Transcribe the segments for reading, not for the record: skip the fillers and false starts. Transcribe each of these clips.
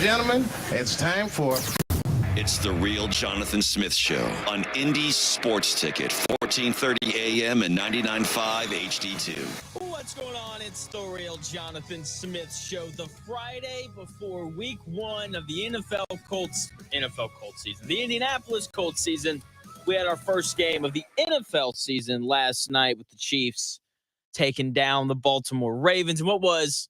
gentlemen, it's time for... It's the Real Jonathan Smith Show on Indy Sports Ticket, 1430 AM and 99.5 HD2. What's going on? It's the Real Jonathan Smith Show, the Friday before week one of the NFL Colts season, the Indianapolis Colts season. We had our first game of the NFL season last night with the Chiefs taking down the Baltimore Ravens, and what was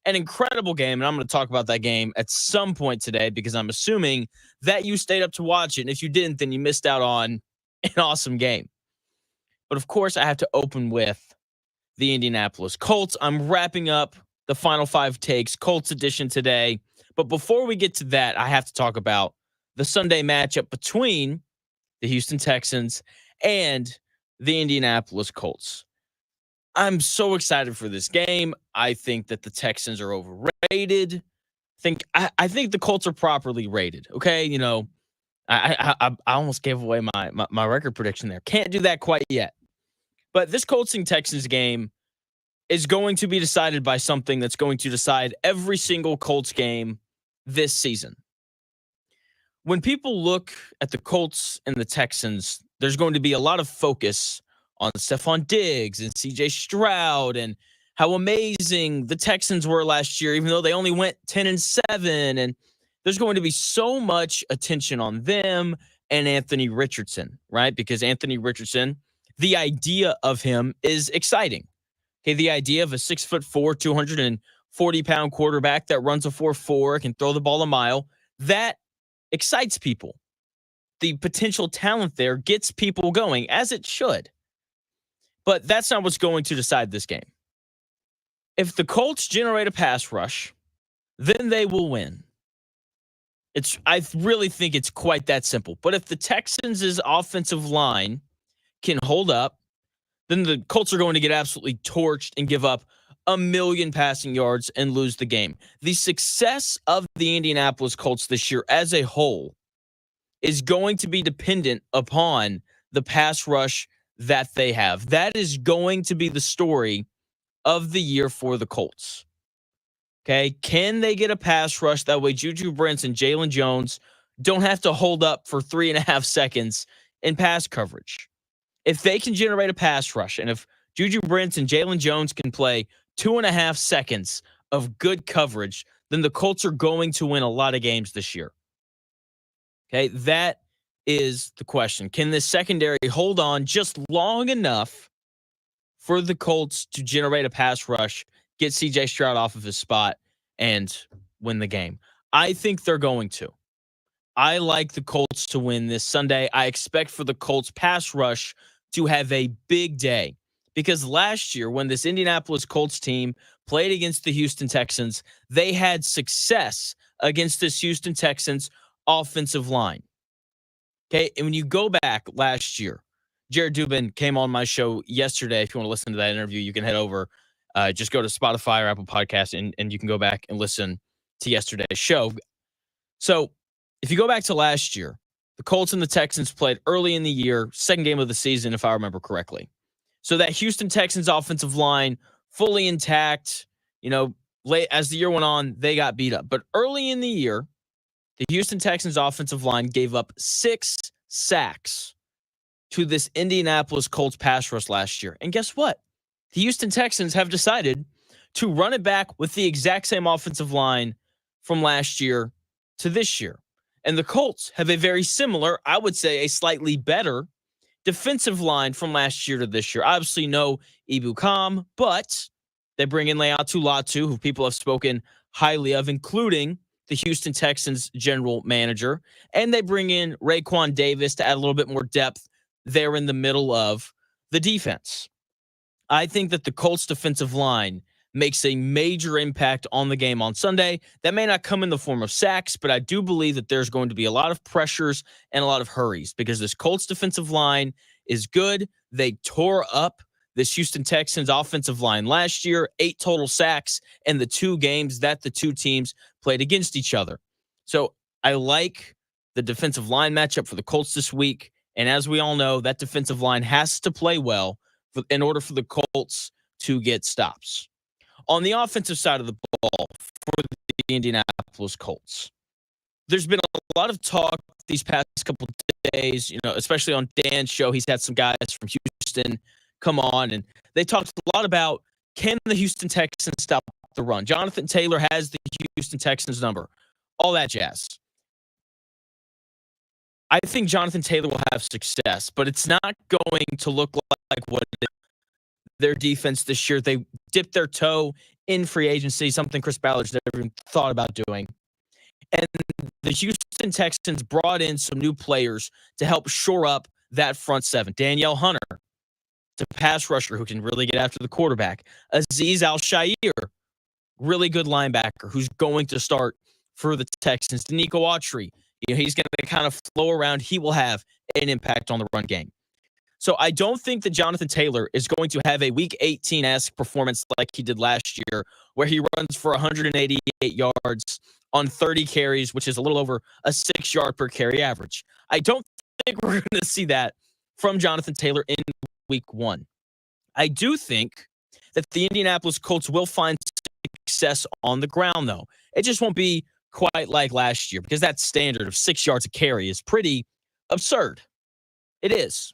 an incredible game, and I'm going to talk about that game at some point today because I'm assuming that you stayed up to watch it, and if you didn't, then you missed out on an awesome game. But of course, I have to open with the Indianapolis Colts. I'm wrapping up the Final Five Takes Colts edition today, but before we get to that, I have to talk about the Sunday matchup between the Houston Texans and the Indianapolis Colts. I'm so excited for this game. I think that the Texans are overrated. I think the Colts are properly rated. Okay, you know, I almost gave away my record prediction there. Can't do that quite yet. But this Colts and Texans game is going to be decided by something that's going to decide every single Colts game this season. When people look at the Colts and the Texans, there's going to be a lot of focus on Stephon Diggs and CJ Stroud and how amazing the Texans were last year, even though they only went 10-7. And there's going to be so much attention on them and Anthony Richardson, right? Because Anthony Richardson, the idea of him is exciting. Okay, the idea of a 6'4", 240-pound quarterback that runs a 4.4, can throw the ball a mile, that excites people. The potential talent there gets people going, as it should. But that's not what's going to decide this game. If the Colts generate a pass rush, then they will win. I really think it's quite that simple. But if the Texans' offensive line can hold up, then the Colts are going to get absolutely torched and give up 1 million passing yards and lose the game. The success of the Indianapolis Colts this year as a whole is going to be dependent upon the pass rush that they have. That is going to be the story of the year for the Colts. Okay, can they get a pass rush? That way Juju Brents and Jalen Jones don't have to hold up for 3.5 seconds in pass coverage. If they can generate a pass rush, and if Juju Brents and Jalen Jones can play 2.5 seconds of good coverage, then the Colts are going to win a lot of games this year. Okay, that is the question. Can this secondary hold on just long enough for the Colts to generate a pass rush, get CJ Stroud off of his spot, and win the game? I think they're going to. I like the Colts to win this Sunday. I expect for the Colts pass rush to have a big day, because last year when this Indianapolis Colts team played against the Houston Texans, they had success against this Houston Texans offensive line. Okay, and when you go back last year, Jared Dubin came on my show yesterday. If you want to listen to that interview, you can head over. Just go to Spotify or Apple Podcasts, and you can go back and listen to yesterday's show. So if you go back to last year, the Colts and the Texans played early in the year, second game of the season, if I remember correctly. So that Houston Texans offensive line, fully intact, late as the year went on, they got beat up. But early in the year, the Houston Texans offensive line gave up 6 sacks to this Indianapolis Colts pass rush last year. And guess what? The Houston Texans have decided to run it back with the exact same offensive line from last year to this year. And the Colts have a very similar, I would say a slightly better defensive line from last year to this year. Obviously no Ibukam, but they bring in Leatu Latu, who people have spoken highly of, including the Houston Texans general manager. And they bring in Raekwon Davis to add a little bit more depth there in the middle of the defense. I think that the Colts defensive line makes a major impact on the game on Sunday. That may not come in the form of sacks, but I do believe that there's going to be a lot of pressures and a lot of hurries because this Colts defensive line is good. They tore up this Houston Texans offensive line last year, 8 total sacks in the 2 games that the two teams played against each other. So I like the defensive line matchup for the Colts this week. And as we all know, that defensive line has to play well in order for the Colts to get stops. On the offensive side of the ball for the Indianapolis Colts, there's been a lot of talk these past couple of days, especially on Dan's show. He's had some guys from Houston come on, and they talked a lot about, can the Houston Texans stop the run? Jonathan Taylor has the Houston Texans number, all that jazz. I think Jonathan Taylor will have success, but it's not going to look like what their defense this year. They dipped their toe in free agency, something Chris Ballard's never even thought about doing. And the Houston Texans brought in some new players to help shore up that front seven. Danielle Hunter, the pass rusher who can really get after the quarterback. Azeez Al-Shaair, really good linebacker who's going to start for the Texans. Danico Autry, he's going to kind of flow around. He will have an impact on the run game. So I don't think that Jonathan Taylor is going to have a Week 18-esque performance like he did last year, where he runs for 188 yards on 30 carries, which is a little over a 6-yard per carry average. I don't think we're going to see that from Jonathan Taylor in Week 1. I do think that the Indianapolis Colts will find success on the ground, though. It just won't be quite like last year, because that standard of 6 yards a carry is pretty absurd. It is.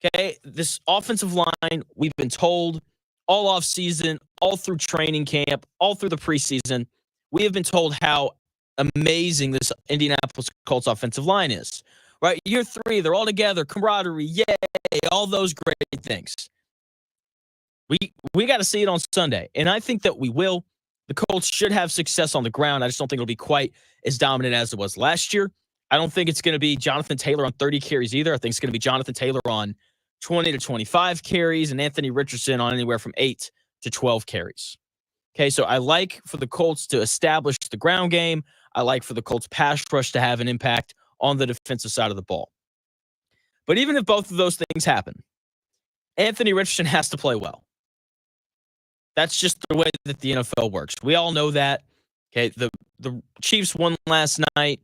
Okay, this offensive line, we've been told all offseason, all through training camp, all through the preseason, we have been told how amazing this Indianapolis Colts offensive line is. Right? Year 3, they're all together, camaraderie, yay, all those great things. We got to see it on Sunday, and I think that we will. The Colts should have success on the ground. I just don't think it'll be quite as dominant as it was last year. I don't think it's going to be Jonathan Taylor on 30 carries either. I think it's going to be Jonathan Taylor on 20 to 25 carries and Anthony Richardson on anywhere from 8 to 12 carries. Okay, so I like for the Colts to establish the ground game. I like for the Colts pass rush to have an impact on the defensive side of the ball. But even if both of those things happen, Anthony Richardson has to play well. That's just the way that the NFL works. We all know that. Okay, the Chiefs won last night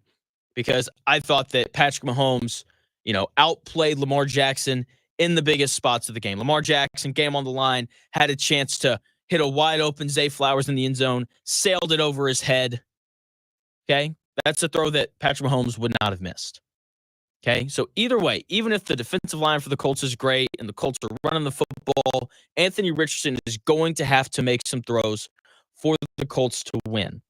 because I thought that Patrick Mahomes, outplayed Lamar Jackson in the biggest spots of the game. Lamar Jackson, game on the line, had a chance to hit a wide open Zay Flowers in the end zone, sailed it over his head. Okay, that's a throw that Patrick Mahomes would not have missed. Okay, so either way, even if the defensive line for the Colts is great and the Colts are running the football, Anthony Richardson is going to have to make some throws for the Colts to win.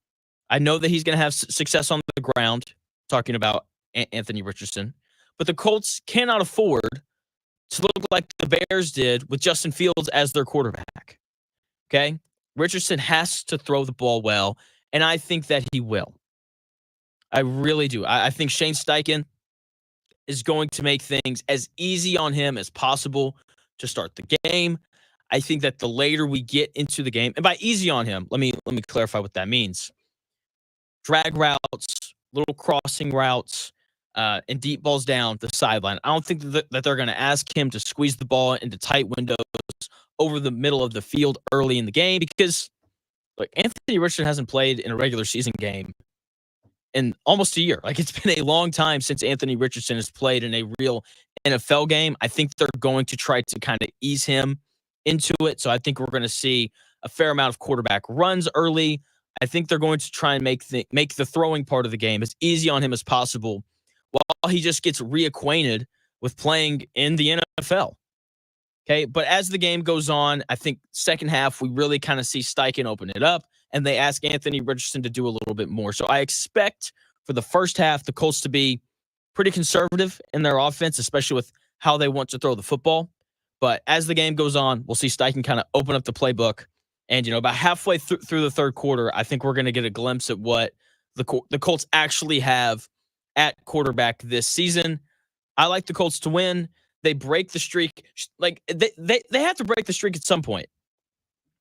I know that he's going to have success on the ground, talking about Anthony Richardson, but the Colts cannot afford to look like the Bears did with Justin Fields as their quarterback. Okay? Richardson has to throw the ball well, and I think that he will. I really do. I think Shane Steichen is going to make things as easy on him as possible to start the game. I think that the later we get into the game, and by easy on him, let me clarify what that means. Drag routes, little crossing routes, and deep balls down the sideline. I don't think that they're going to ask him to squeeze the ball into tight windows over the middle of the field early in the game, because Anthony Richardson hasn't played in a regular season game in almost a year. It's been a long time since Anthony Richardson has played in a real NFL game. I think they're going to try to kind of ease him into it. So I think we're going to see a fair amount of quarterback runs early. I think they're going to try and make the throwing part of the game as easy on him as possible while he just gets reacquainted with playing in the NFL. Okay, but as the game goes on, I think second half, we really kind of see Steichen open it up, and they ask Anthony Richardson to do a little bit more. So I expect for the first half, the Colts to be pretty conservative in their offense, especially with how they want to throw the football. But as the game goes on, we'll see Steichen kind of open up the playbook. And, about halfway through the third quarter, I think we're going to get a glimpse at what the Colts actually have at quarterback this season. I like the Colts to win. They break the streak. They have to break the streak at some point.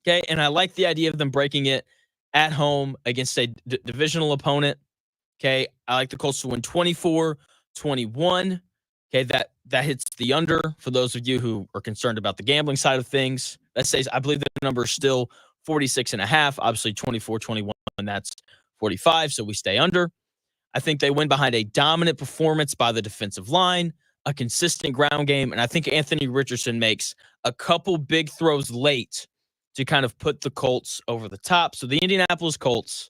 Okay, and I like the idea of them breaking it at home against a divisional opponent. Okay, I like the Colts to win 24-21. Okay, that hits the under for those of you who are concerned about the gambling side of things. That says, I believe the number is still 46.5. Obviously, 24-21, that's 45, so we stay under. I think they win behind a dominant performance by the defensive line, a consistent ground game, and I think Anthony Richardson makes a couple big throws late to kind of put the Colts over the top. So the Indianapolis Colts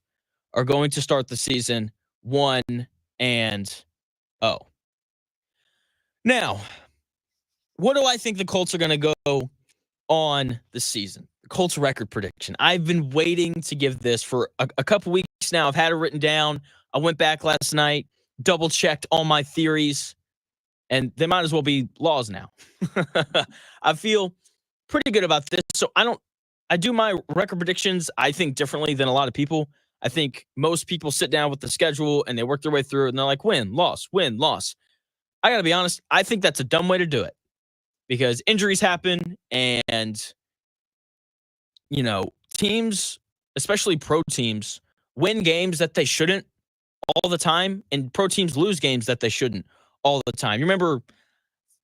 are going to start the season 1-0. Now, what do I think the Colts are going to go on the season? The Colts record prediction. I've been waiting to give this for a couple weeks now. I've had it written down. I went back last night, double-checked all my theories, and they might as well be laws now. I feel pretty good about this. So I do my record predictions, I think, differently than a lot of people. I think most people sit down with the schedule and they work their way through it and they're like, win, loss, win, loss. I got to be honest, I think that's a dumb way to do it because injuries happen and, teams, especially pro teams, win games that they shouldn't all the time, and pro teams lose games that they shouldn't all the time. You remember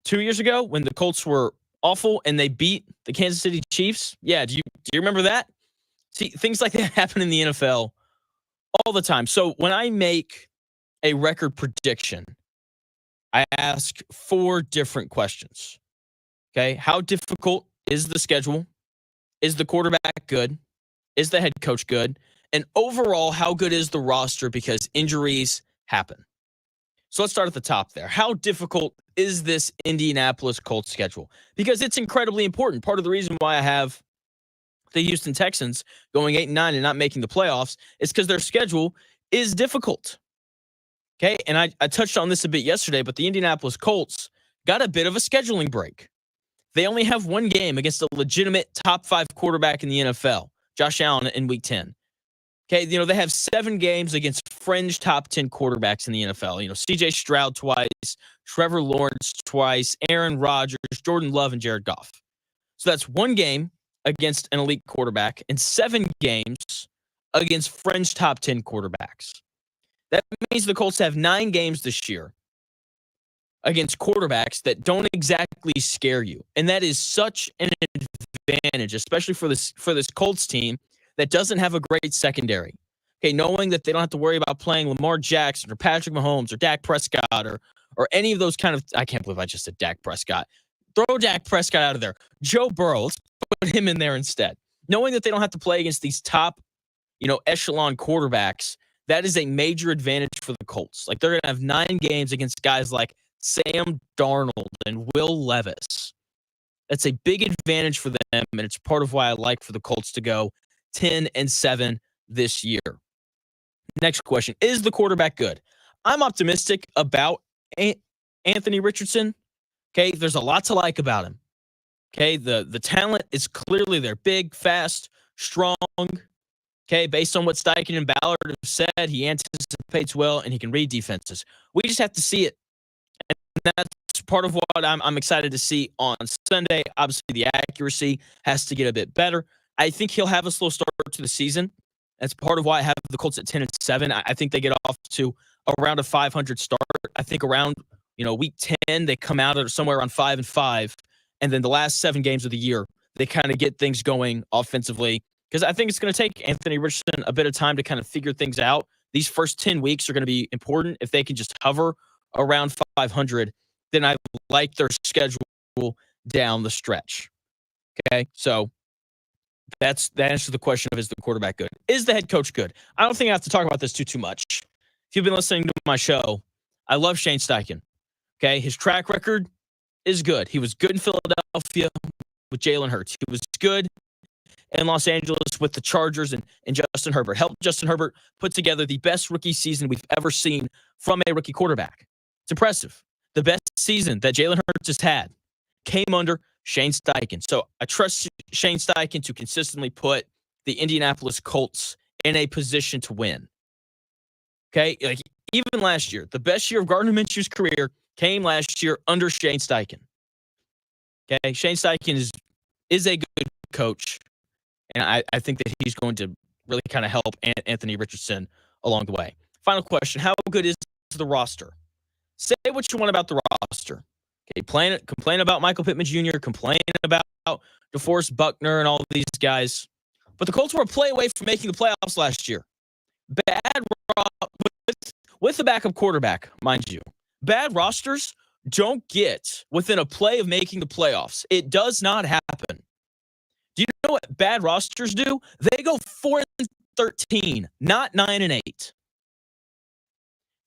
2 years ago when the Colts were awful and they beat the Kansas City Chiefs? Yeah, do you remember that? See, things like that happen in the NFL all the time. So when I make a record prediction, I ask 4 different questions. Okay, how difficult is the schedule? Is the quarterback good? Is the head coach good? And overall, how good is the roster because injuries happen? So let's start at the top there. How difficult is this Indianapolis Colts schedule? Because it's incredibly important. Part of the reason why I have the Houston Texans going 8-9 and not making the playoffs is because their schedule is difficult. Okay, and I touched on this a bit yesterday, but the Indianapolis Colts got a bit of a scheduling break. They only have one game against a legitimate top 5 quarterback in the NFL, Josh Allen, in Week 10. Okay, they have 7 games against fringe top 10 quarterbacks in the NFL. C.J. Stroud twice, Trevor Lawrence twice, Aaron Rodgers, Jordan Love, and Jared Goff. So that's 1 game against an elite quarterback and 7 games against fringe top 10 quarterbacks. That means the Colts have 9 games this year against quarterbacks that don't exactly scare you. And that is such an advantage, especially for this Colts team that doesn't have a great secondary. Okay, knowing that they don't have to worry about playing Lamar Jackson or Patrick Mahomes or Dak Prescott or any of those kind of, I can't believe I just said Dak Prescott. Throw Dak Prescott out of there. Joe Burrow, let's put him in there instead. Knowing that they don't have to play against these top, echelon quarterbacks, that is a major advantage for the Colts. Like, they're going to have 9 games against guys like Sam Darnold and Will Levis. That's a big advantage for them, and it's part of why I like for the Colts to go 10-7 this year. Next question. Is the quarterback good? I'm optimistic about Anthony Richardson. Okay, there's a lot to like about him. Okay, the talent is clearly there. Big, fast, strong. Okay, based on what Steichen and Ballard have said, he anticipates well and he can read defenses. We just have to see it. And that's part of what I'm excited to see on Sunday. Obviously, the accuracy has to get a bit better. I think he'll have a slow start to the season. That's part of why I have the Colts at 10-7. I think they get off to around a 500 start. I think around week 10 they come out at somewhere around 5-5, and then the last 7 games of the year they kind of get things going offensively. Because I think it's going to take Anthony Richardson a bit of time to kind of figure things out. These first 10 weeks are going to be important. If they can just hover around 500, then I like their schedule down the stretch. Okay, so that answers the question of, is the quarterback good? Is the head coach good? I don't think I have to talk about this too much. If you've been listening to my show, I love Shane Steichen. Okay, his track record is good. He was good in Philadelphia with Jalen Hurts. He was good in Los Angeles with the Chargers and Justin Herbert. Helped Justin Herbert put together the best rookie season we've ever seen from a rookie quarterback. It's impressive. The best season that Jalen Hurts has had came under Shane Steichen. So I trust Shane Steichen to consistently put the Indianapolis Colts in a position to win. Okay? Like, even last year, the best year of Gardner Minshew's career came last year under Shane Steichen. Okay? Shane Steichen is a good coach, and I think that he's going to really kind of help Anthony Richardson along the way. Final question. How good is the roster? Say what you want about the roster. Okay, complain about Michael Pittman Jr., complain about DeForest Buckner and all of these guys. But the Colts were a play away from making the playoffs last year. With the backup quarterback, mind you. Bad rosters don't get within a play of making the playoffs. It does not happen. Do you know what bad rosters do? They go 4-13, not 9-8.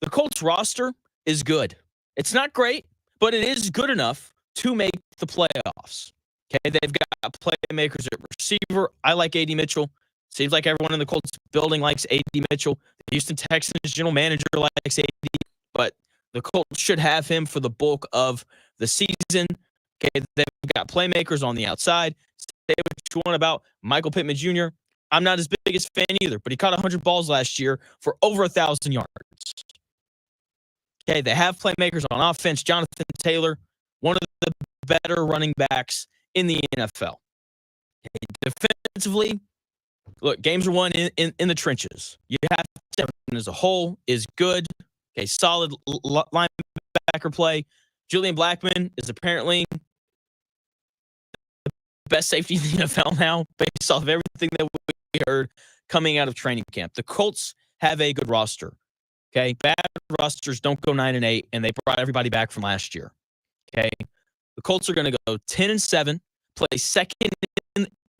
The Colts roster is good. It's not great, but it is good enough to make the playoffs. Okay, they've got playmakers at receiver. I like A.D. Mitchell. Seems like everyone in the Colts building likes A.D. Mitchell. The Houston Texans general manager likes A.D., but the Colts should have him for the bulk of the season. Okay, they've got playmakers on the outside. Say what you want about Michael Pittman Jr. I'm not his biggest fan either, but he caught 100 balls last year for over 1,000 yards. Okay, they have playmakers on offense. Jonathan Taylor, one of the better running backs in the NFL. Okay, defensively, look, games are won in the trenches. You have to, as a whole, is good. Okay, solid linebacker play. Julian Blackmon is apparently the best safety in the NFL now, based off of everything that we heard coming out of training camp. The Colts have a good roster. Okay, bad rosters don't go 9-8, and they brought everybody back from last year. Okay, the Colts are going to go 10-7, play second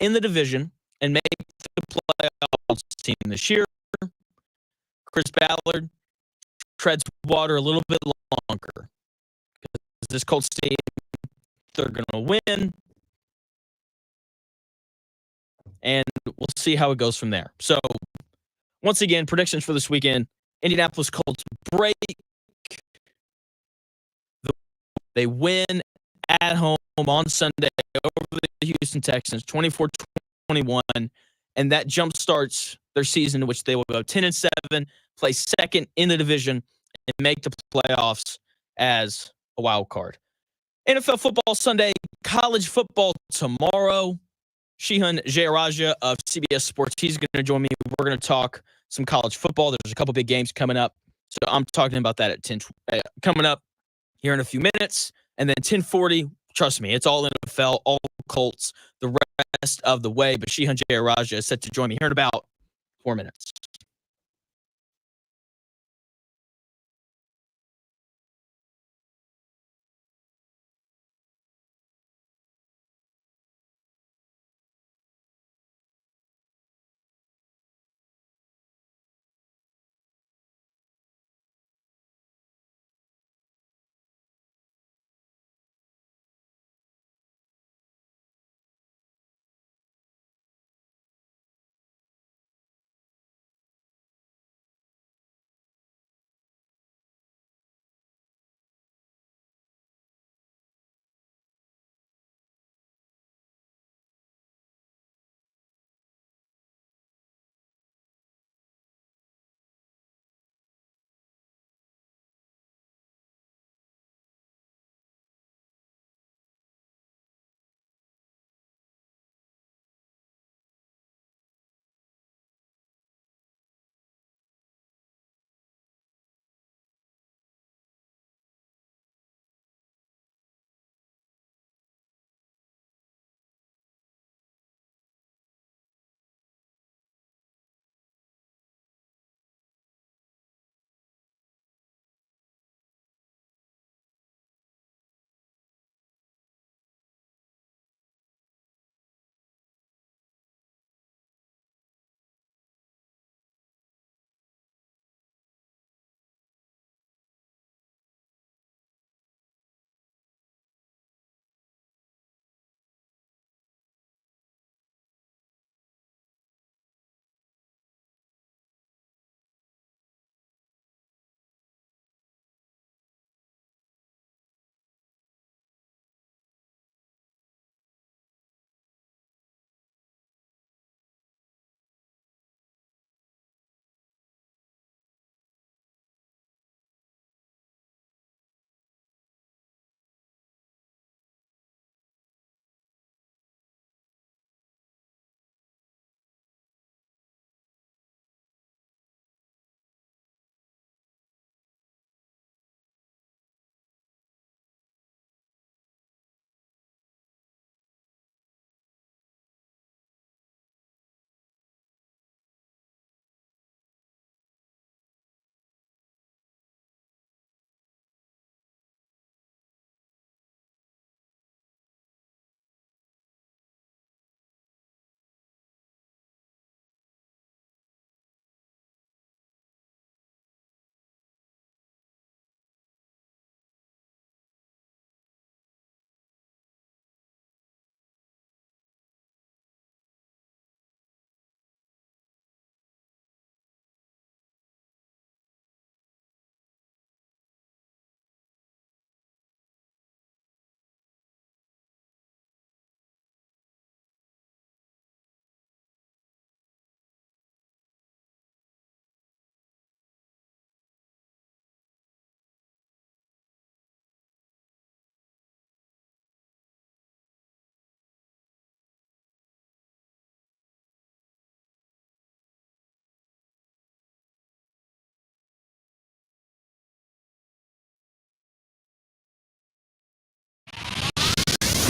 in the division, and make the playoffs team this year. Chris Ballard treads water a little bit longer because this Colts team, they're going to win, and we'll see how it goes from there. So, once again, predictions for this weekend: Indianapolis Colts break. They win at home on Sunday over the Houston Texans, 24-21, and that jumpstarts their season, in which they will go 10-7, play second in the division, and make the playoffs as a wild card. NFL football Sunday, college football tomorrow. Shehan Jeyarajah of CBS Sports, he's going to join me. We're going to talk some college football. There's a couple big games coming up, so I'm talking about that at 10 coming up here in a few minutes. And then 10:40, trust me, it's all NFL, all Colts, the rest of the way. But Shehan Jeyarajah is set to join me here in about 4 minutes.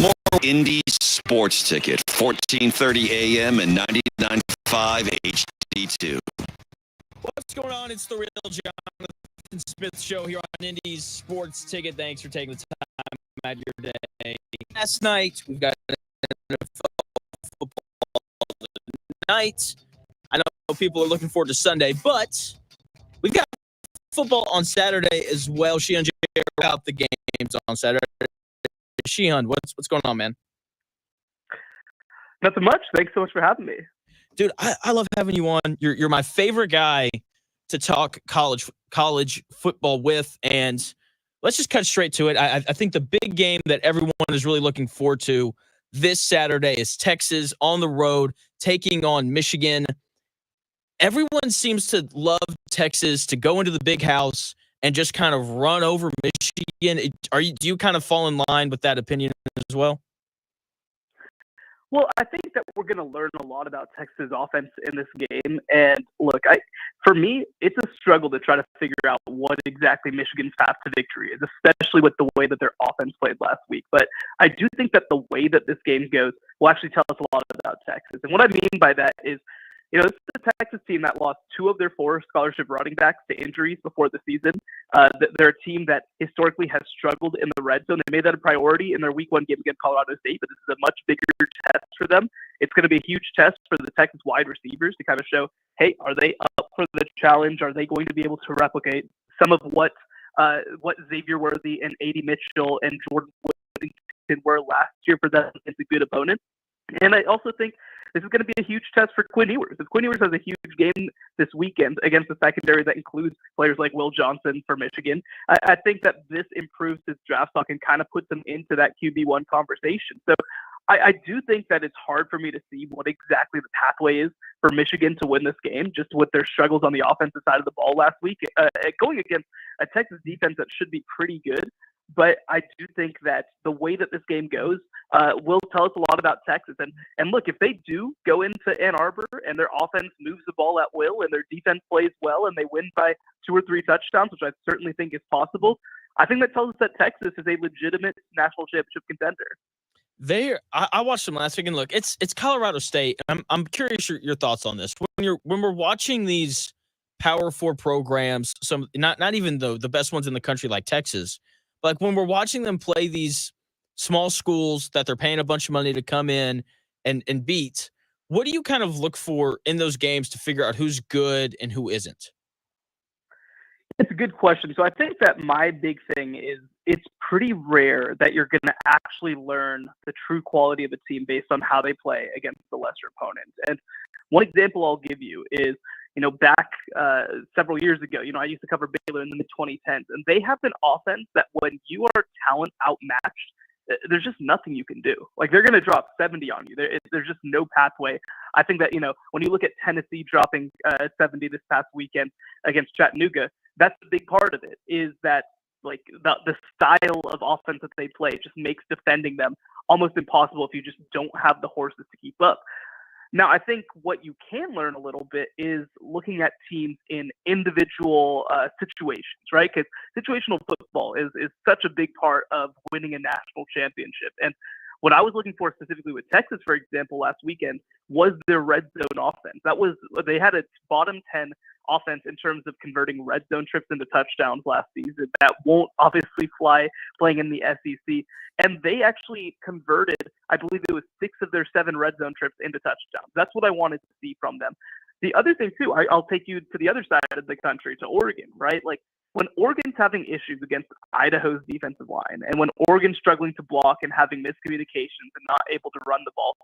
More Indy Sports Ticket, 1430 AM and 99.5 HD2. What's going on? It's the Real Jonathan Smith Show here on Indy's Sports Ticket. Thanks for taking the time out of your day. Last night, we've got NFL football tonight. I know people are looking forward to Sunday, but we've got football on Saturday as well. Shehan Jeyarajah out the games on Saturday. Shehan, what's going on, man? Nothing much. Thanks so much for having me. Dude, I love having you on. You're my favorite guy to talk college football with, and let's just cut straight to it. I think the big game that everyone is really looking forward to this Saturday is Texas on the road taking on Michigan. Everyone seems to love Texas to go into the big house and just kind of run over Michigan. Do you kind of fall in line with that opinion as well? Well, I think that we're going to learn a lot about Texas offense in this game. And look, for me, it's a struggle to try to figure out what exactly Michigan's path to victory is, especially with the way that their offense played last week. But I do think that the way that this game goes will actually tell us a lot about Texas. And what I mean by that is, this is the Texas team that lost 2 of their 4 scholarship running backs to injuries before the season. They're a team that historically has struggled in the red zone. They made that a priority in their week 1 game against Colorado State, but this is a much bigger test for them. It's going to be a huge test for the Texas wide receivers to kind of show, hey, are they up for the challenge? Are they going to be able to replicate some of what Xavier Worthy and A.D. Mitchell and Jordan Whittington were last year for them against a good opponent? And I also think this is going to be a huge test for Quinn Ewers. If Quinn Ewers has a huge game this weekend against a secondary that includes players like Will Johnson for Michigan, I think that this improves his draft stock and kind of puts him into that QB1 conversation. So I do think that it's hard for me to see what exactly the pathway is for Michigan to win this game, just with their struggles on the offensive side of the ball last week, going against a Texas defense that should be pretty good. But I do think that the way that this game goes will tell us a lot about Texas. And look, if they do go into Ann Arbor and their offense moves the ball at will and their defense plays well and they win by 2 or 3 touchdowns, which I certainly think is possible, I think that tells us that Texas is a legitimate national championship contender. I watched them last week, and look, it's Colorado State. I'm curious your thoughts on this. When we're watching these Power 4 programs, some not even the best ones in the country like Texas, but like when we're watching them play these small schools that they're paying a bunch of money to come in and beat, what do you kind of look for in those games to figure out who's good and who isn't? It's a good question. So I think that my big thing is it's pretty rare that you're going to actually learn the true quality of a team based on how they play against the lesser opponent. And one example I'll give you is, back several years ago, I used to cover Baylor in the mid-2010s, and they have an offense that when you are talent outmatched, there's just nothing you can do. Like, they're going to drop 70 on you. There's just no pathway. I think that, when you look at Tennessee dropping 70 this past weekend against Chattanooga, that's a big part of it, is that, like, the style of offense that they play just makes defending them almost impossible if you just don't have the horses to keep up. Now, I think what you can learn a little bit is looking at teams in individual situations, right? Because situational football is such a big part of winning a national championship. And what I was looking for specifically with Texas, for example, last weekend was their red zone offense. They had a bottom 10 offense in terms of converting red zone trips into touchdowns last season. That won't obviously fly playing in the SEC. And they actually converted, I believe it was 6 of their 7 red zone trips into touchdowns. That's what I wanted to see from them. The other thing, too, I'll take you to the other side of the country, to Oregon, right? Like, when Oregon's having issues against Idaho's defensive line, and when Oregon's struggling to block and having miscommunications and not able to run the ball,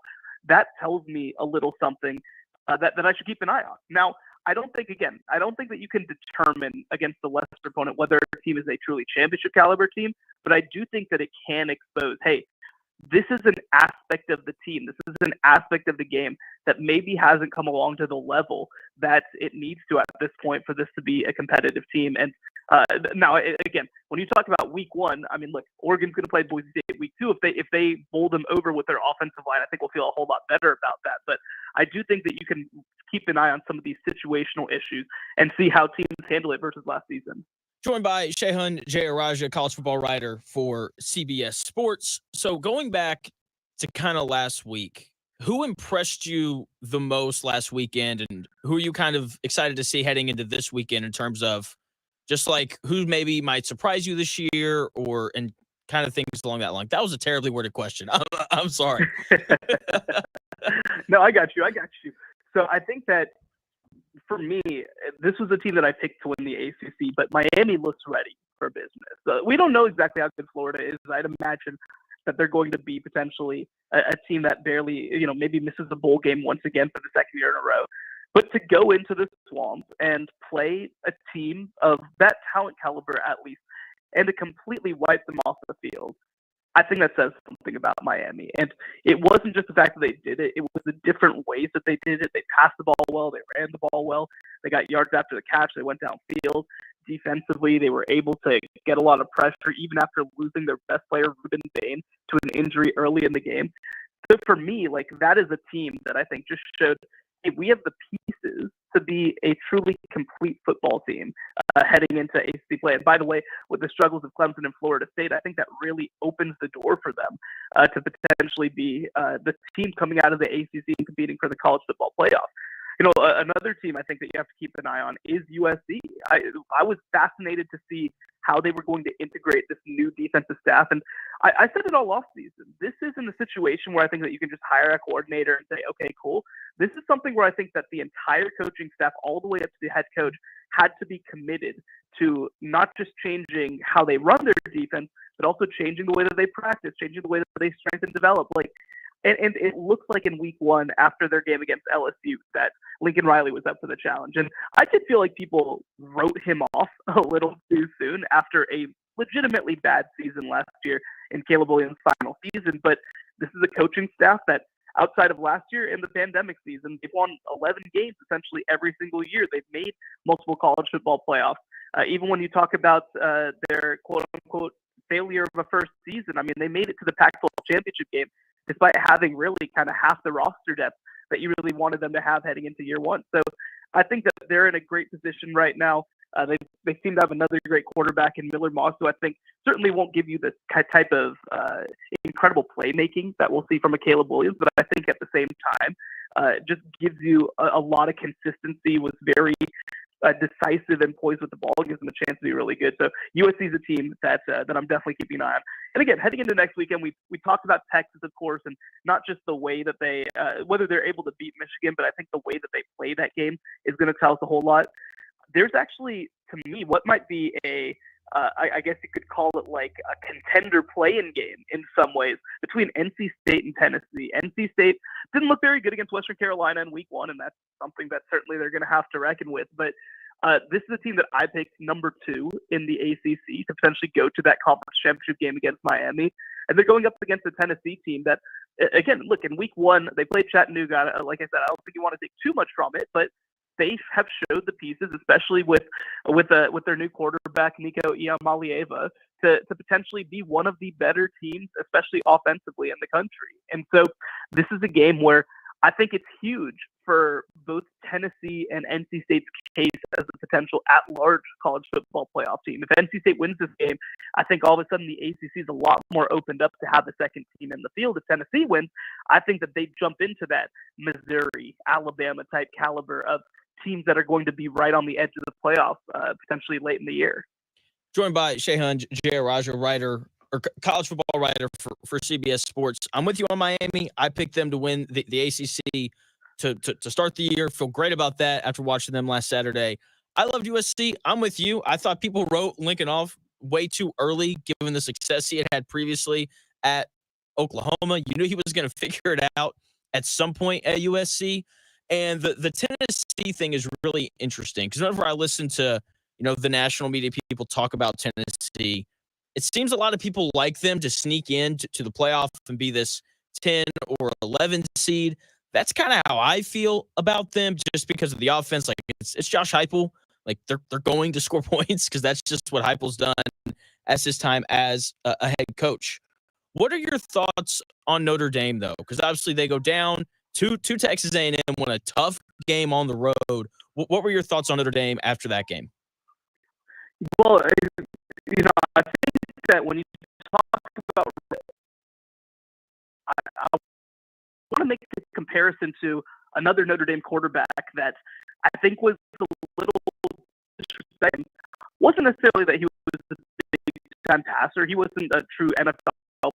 that tells me a little something that I should keep an eye on. Now, I don't think that you can determine against the lesser opponent whether a team is a truly championship caliber team, but I do think that it can expose, hey, this is an aspect of the team. This is an aspect of the game that maybe hasn't come along to the level that it needs to at this point for this to be a competitive team. And now, again, when you talk about week 1, I mean, look, Oregon's going to play Boise State week 2. If they bowl them over with their offensive line, I think we'll feel a whole lot better about that. But I do think that you can keep an eye on some of these situational issues and see how teams handle it versus last season. Joined by Shehan Jeyarajah, college football writer for CBS Sports. So going back to kind of last week, who impressed you the most last weekend, and who are you kind of excited to see heading into this weekend in terms of just like who maybe might surprise you this year, or and kind of things along that line? That was a terribly worded question. I'm sorry. No, I got you. So I think that for me, this was a team that I picked to win the ACC, but Miami looks ready for business. We don't know exactly how good Florida is. I'd imagine that they're going to be potentially a team that barely, maybe misses a bowl game once again for the second year in a row. But to go into the swamp and play a team of that talent caliber, at least, and to completely wipe them off the field, I think that says something about Miami. And it wasn't just the fact that they did it. It was the different ways that they did it. They passed the ball well. They ran the ball well. They got yards after the catch. They went downfield. Defensively, they were able to get a lot of pressure, even after losing their best player, Ruben Bain, to an injury early in the game. So for me, that is a team that I think just showed, hey, we have the pieces to be a truly complete football team heading into ACC play. And by the way, with the struggles of Clemson and Florida State, I think that really opens the door for them to potentially be the team coming out of the ACC and competing for the college football playoff. Another team I think that you have to keep an eye on is USC. I was fascinated to see how they were going to integrate this new defensive staff. And I said it all off season. This isn't a situation where I think that you can just hire a coordinator and say, okay, cool. This is something where I think that the entire coaching staff, all the way up to the head coach, had to be committed to not just changing how they run their defense, but also changing the way that they practice, changing the way that they strengthen and develop. And it looks like in week one, after their game against LSU, that Lincoln Riley was up for the challenge. And I did feel like people wrote him off a little too soon after a legitimately bad season last year in Caleb Williams' final season. But this is a coaching staff that, outside of last year in the pandemic season, they've won 11 games essentially every single year. They've made multiple college football playoffs. Even when you talk about their quote-unquote failure of a first season, I mean, they made it to the Pac-12 championship game despite having really kind of half the roster depth that you really wanted them to have heading into year one. So I think that they're in a great position right now. They seem to have another great quarterback in Miller Moss, who I think certainly won't give you this type of incredible playmaking that we'll see from a Caleb Williams, but I think at the same time just gives you a lot of consistency, was very decisive and poised with the ball, gives them a chance to be really good. So USC is a team that I'm definitely keeping an eye on. And again, heading into next weekend, we talked about Texas, of course, and not just the way that they, whether they're able to beat Michigan, but I think the way that they play that game is going to tell us a whole lot. There's actually, to me, what might be I guess you could call it like a contender play-in game in some ways between NC State and Tennessee. NC State didn't look very good against Western Carolina in week one, and that's something that certainly they're going to have to reckon with. But this is a team that I picked number 2 in the ACC to potentially go to that conference championship game against Miami. And they're going up against a Tennessee team that, again, look, in week one, they played Chattanooga. Like I said, I don't think you want to take too much from it, but they have showed the pieces, especially with their new quarterback, Nico Iamaleava, to potentially be one of the better teams, especially offensively in the country. And so this is a game where I think it's huge for both Tennessee and NC State's case as a potential at-large college football playoff team. If NC State wins this game, I think all of a sudden the ACC is a lot more opened up to have the second team in the field. If Tennessee wins, I think that they jump into that Missouri, Alabama-type caliber of teams that are going to be right on the edge of the playoffs potentially late in the year. Joined by Shehan Jeyarajah, writer or college football writer for CBS Sports. I'm with you on Miami. I picked them to win the ACC to start the year. Feel great about that after watching them last Saturday. I loved USC. I'm with you. I thought people wrote Lincoln off way too early, given the success he had previouusly at Oklahoma. You knew he was going to figure it out at some point at USC. And the Tennessee thing is really interesting because whenever I listen to, the national media people talk about Tennessee, it seems a lot of people like them to sneak in to the playoff and be this 10 or 11 seed. That's kind of how I feel about them just because of the offense. Like it's Josh Heupel. Like they're going to score points because that's just what Heupel's done as his time as a head coach. What are your thoughts on Notre Dame, though? Because obviously they go down to Texas A&M, won a tough game on the road. What were your thoughts on Notre Dame after that game? Well, I think that when you talk about, I want to make the comparison to another Notre Dame quarterback that I think was a little disrespectful. Wasn't necessarily that he was a big-time passer. He wasn't a true NFL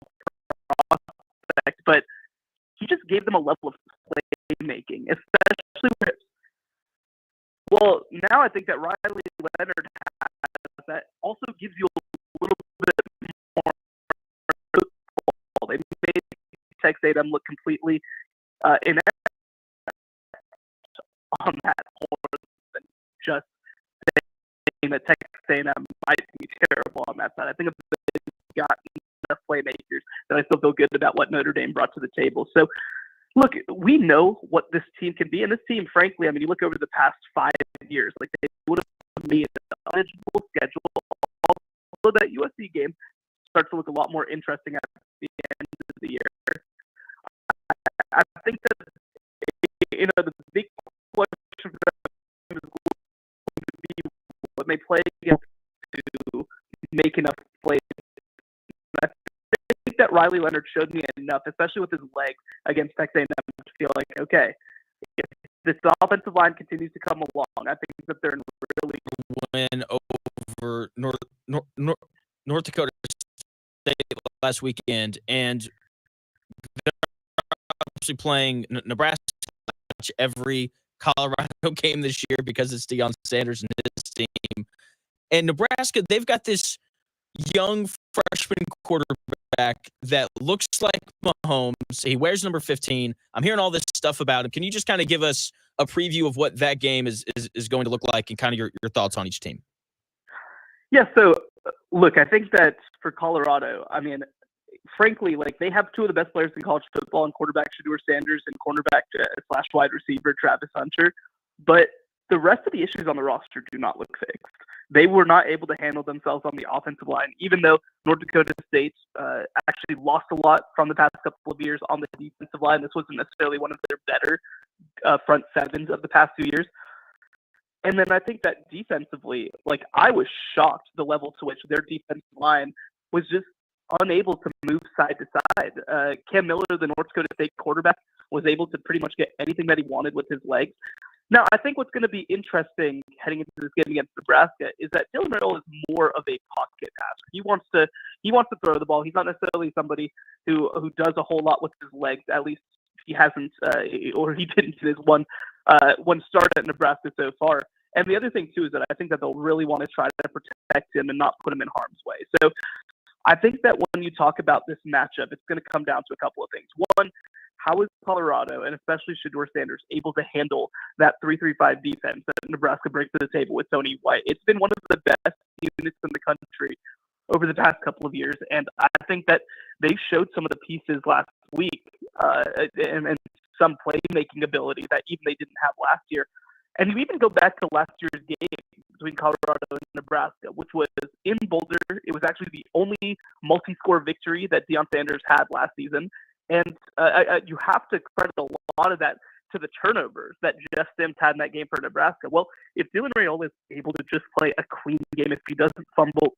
prospect, but he just gave them a level of playmaking, especially with. Well, now I think that Riley Leonard has that also gives you a little bit more football. They made Texas A&M look completely inept on that more than just saying that Texas A&M might be terrible on that side. I think they've got enough playmakers that I still feel good about what Notre Dame brought to the table. So, look, we know what this team can be, and this team, frankly, I mean, you look over the past 5 years, like they would have made an unmanageable schedule. Although that USC game starts to look a lot more interesting at the end of the year. I think that the big question for them is going to be when they play against to make enough plays. I think that Riley Leonard showed me enough, especially with his legs against Texas A&M, to feel like, okay, if this offensive line continues to come along, I think that they're in really win over North Dakota State last weekend, and they're actually playing Nebraska every Colorado game this year because it's Deion Sanders and his team. And Nebraska, they've got this young freshman quarterback that looks like Mahomes. He wears number 15. I'm hearing all this stuff about him. Can you just kind of give us a preview of what that game is going to look like and kind of your thoughts on each team? Yeah, so look, I think that for Colorado, I mean, frankly, like they have two of the best players in college football in quarterback Shedeur Sanders and cornerback / wide receiver Travis Hunter. But the rest of the issues on the roster do not look fixed. They were not able to handle themselves on the offensive line, even though North Dakota State actually lost a lot from the past couple of years on the defensive line. This wasn't necessarily one of their better front sevens of the past 2 years. And then I think that defensively, like I was shocked the level to which their defensive line was just unable to move side to side. Cam Miller, the North Dakota State quarterback, was able to pretty much get anything that he wanted with his legs. Now, I think what's going to be interesting heading into this game against Nebraska is that Dylan Raiola is more of a pocket passer. He wants to throw the ball. He's not necessarily somebody who does a whole lot with his legs. At least he hasn't, or he didn't in his one start at Nebraska so far. And the other thing too is that I think that they'll really want to try to protect him and not put him in harm's way. So I think that when you talk about this matchup, it's going to come down to a couple of things. One, how is Colorado, and especially Shedeur Sanders, able to handle that 3-3-5 defense that Nebraska brings to the table with Tony White? It's been one of the best units in the country over the past couple of years, and I think that they showed some of the pieces last week and some playmaking ability that even they didn't have last year. And you even go back to last year's game between Colorado and Nebraska, which was in Boulder. It was actually the only multi-score victory that Deion Sanders had last season. And you have to credit a lot of that to the turnovers that Jeff Sims had in that game for Nebraska. Well, if Dylan Raiola is able to just play a clean game, if he doesn't fumble,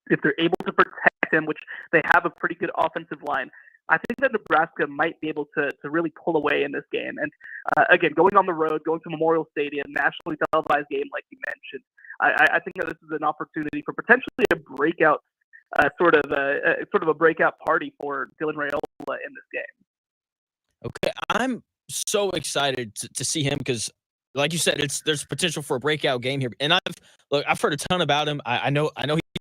if they're able to protect him, which they have a pretty good offensive line, I think that Nebraska might be able to really pull away in this game. And again, going on the road, going to Memorial Stadium, nationally televised game like you mentioned, I think that this is an opportunity for potentially a breakout, sort of a breakout party for Dylan Raiola in this game. Okay, I'm so excited to see him because, like you said, there's potential for a breakout game here. And I've heard a ton about him. I know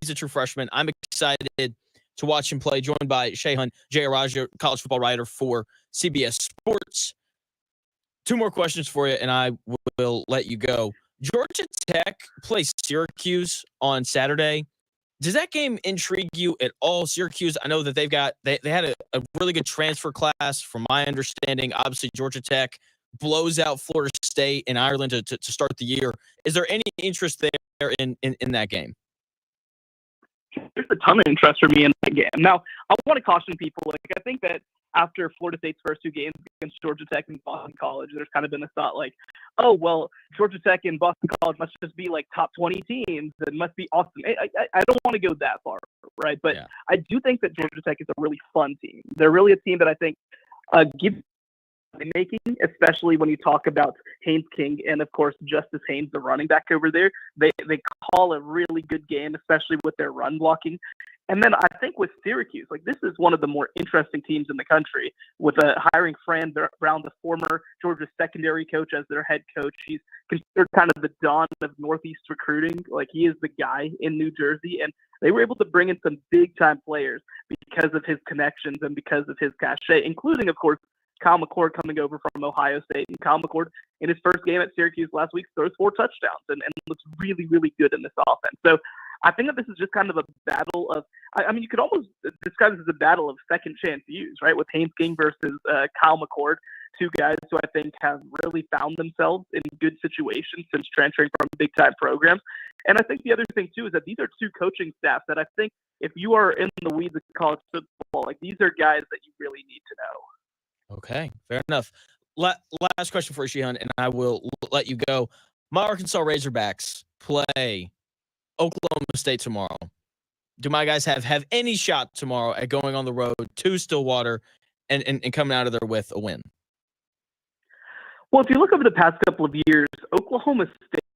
he's a true freshman. I'm excited to watch him play, joined by Shehan Jeyarajah, college football writer for CBS Sports. Two more questions for you, and I will let you go. Georgia Tech plays Syracuse on Saturday. Does that game intrigue you at all? Syracuse, I know that they had a really good transfer class, from my understanding. Obviously, Georgia Tech blows out Florida State in Ireland to start the year. Is there any interest there in that game? There's a ton of interest for me in that game. Now, I want to caution people. Like, I think that after Florida State's first two games against Georgia Tech and Boston College, there's kind of been a thought like, oh, well, Georgia Tech and Boston College must just be like top 20 teams and must be awesome. I don't want to go that far, right? But yeah. I do think that Georgia Tech is a really fun team. They're really a team that I think gives making, especially when you talk about Haynes King and, of course, Justice Haynes, the running back over there. They call a really good game, especially with their run blocking. And then I think with Syracuse, like this is one of the more interesting teams in the country with hiring Fran Brown, the former Georgia secondary coach, as their head coach. He's considered kind of the dawn of Northeast recruiting. Like he is the guy in New Jersey, and they were able to bring in some big-time players because of his connections and because of his cachet, including, of course, Kyle McCord coming over from Ohio State. And Kyle McCord, in his first game at Syracuse last week, throws 4 touchdowns and looks really, really good in this offense. So I think that this is just kind of a battle of, I mean, you could almost describe this as a battle of second chance views, right? With Haynes King versus Kyle McCord, two guys who I think have really found themselves in good situations since transferring from big-time programs. And I think the other thing, too, is that these are two coaching staffs that I think if you are in the weeds of college football, like these are guys that you really need to know. Okay, fair enough. Last question for you, Shehan, and I will let you go. My Arkansas Razorbacks play Oklahoma State tomorrow. Do my guys have any shot tomorrow at going on the road to Stillwater and coming out of there with a win? Well, if you look over the past couple of years, Oklahoma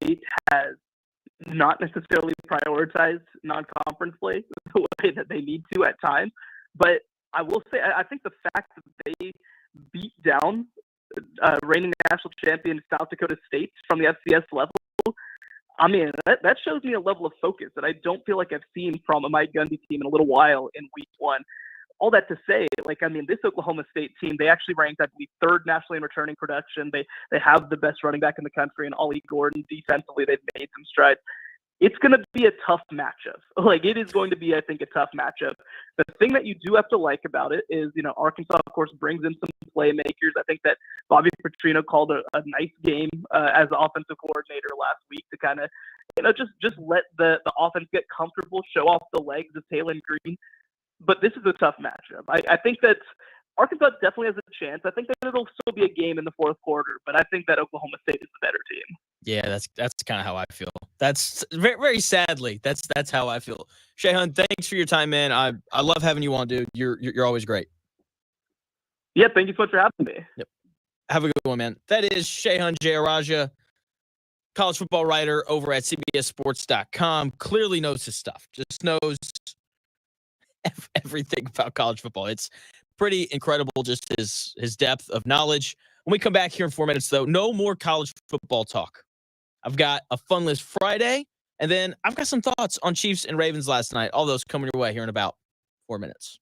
State has not necessarily prioritized non-conference play the way that they need to at times. But I will say, I think the fact that they beat down reigning national champion South Dakota State from the FCS level, I mean, that shows me a level of focus that I don't feel like I've seen from a Mike Gundy team in a little while in week one. All that to say, like, I mean, this Oklahoma State team, they actually ranked, I believe, 3rd nationally in returning production. They have the best running back in the country, and Ollie Gordon. Defensively, they've made some strides. It's going to be a tough matchup. Like, it is going to be, I think, a tough matchup. The thing that you do have to like about it is, you know, Arkansas, of course, brings in some playmakers. I think that Bobby Petrino called a nice game as the offensive coordinator last week to kind of, you know, just let the offense get comfortable, show off the legs of Taylon Green. But this is a tough matchup. I think that Arkansas definitely has a chance. I think that it'll still be a game in the fourth quarter, but I think that Oklahoma State is the better team. Yeah, that's kind of how I feel. That's very, very sadly, that's how I feel. Shehan, thanks for your time, man. I love having you on, dude. You're always great. Yeah, thank you so much for having me. Yep. Have a good one, man. That is Shehan Jeyarajah, college football writer over at CBSSports.com. Clearly knows his stuff. Just knows everything about college football. It's pretty incredible, just his depth of knowledge. When we come back here in 4 minutes, though, no more college football talk. I've got a fun list Friday, and then I've got some thoughts on Chiefs and Ravens last night. All those coming your way here in about 4 minutes.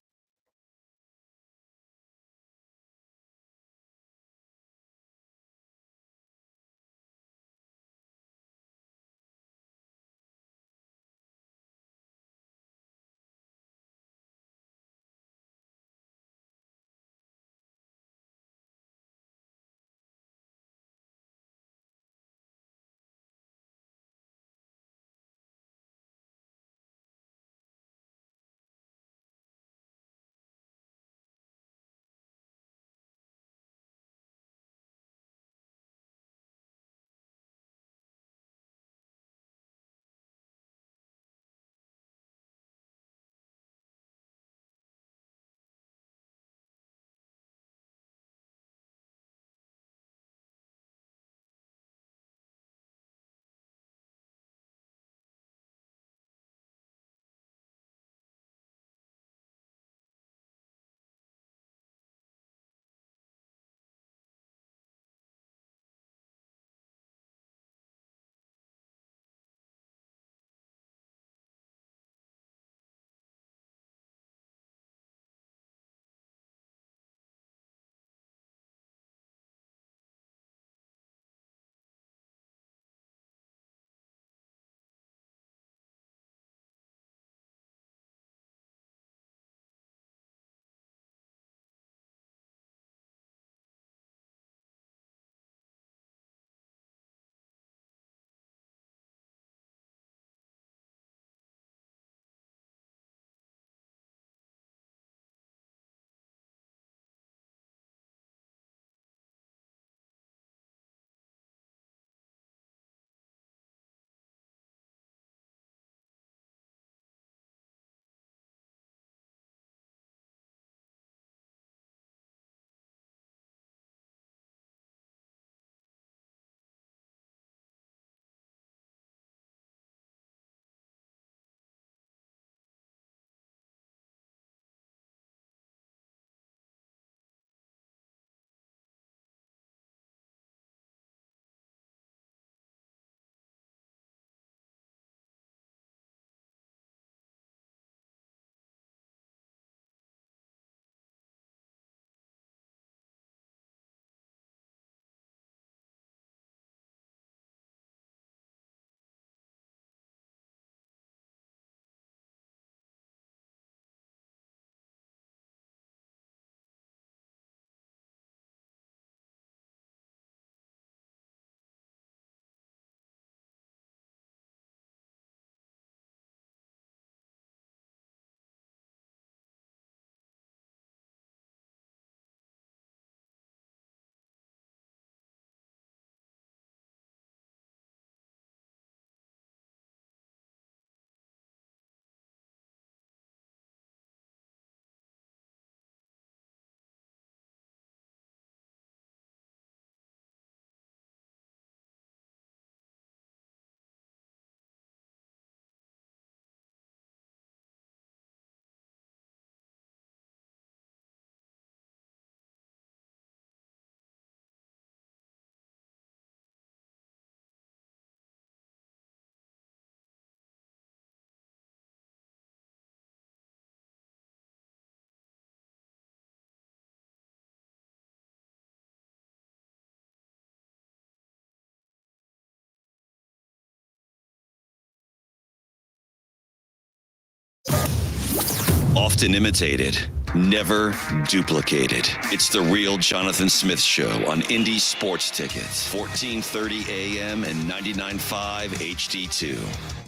Often imitated, never duplicated. It's the real Jonathan Smith Show on Indy Sports Tickets, 1430 AM and 99.5 HD2.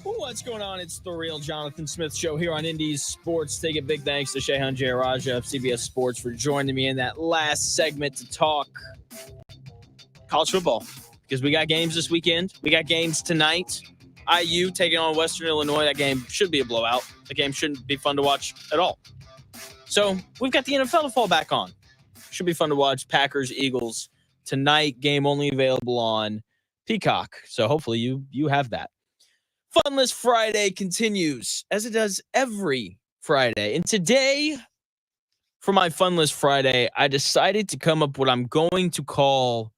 What's going on? It's the real Jonathan Smith Show here on Indy's Sports Ticket. Big thanks to Shehan Jeyarajah of CBS Sports for joining me in that last segment to talk college football, because we got games this weekend. We got games tonight. IU taking on Western Illinois. That game should be a blowout. The game shouldn't be fun to watch at all. So we've got the NFL to fall back on. Should be fun to watch. Packers, Eagles tonight. Game only available on Peacock. So hopefully you have that. Funless Friday continues as it does every Friday. And today, for my Funless Friday, I decided to come up with what I'm going to call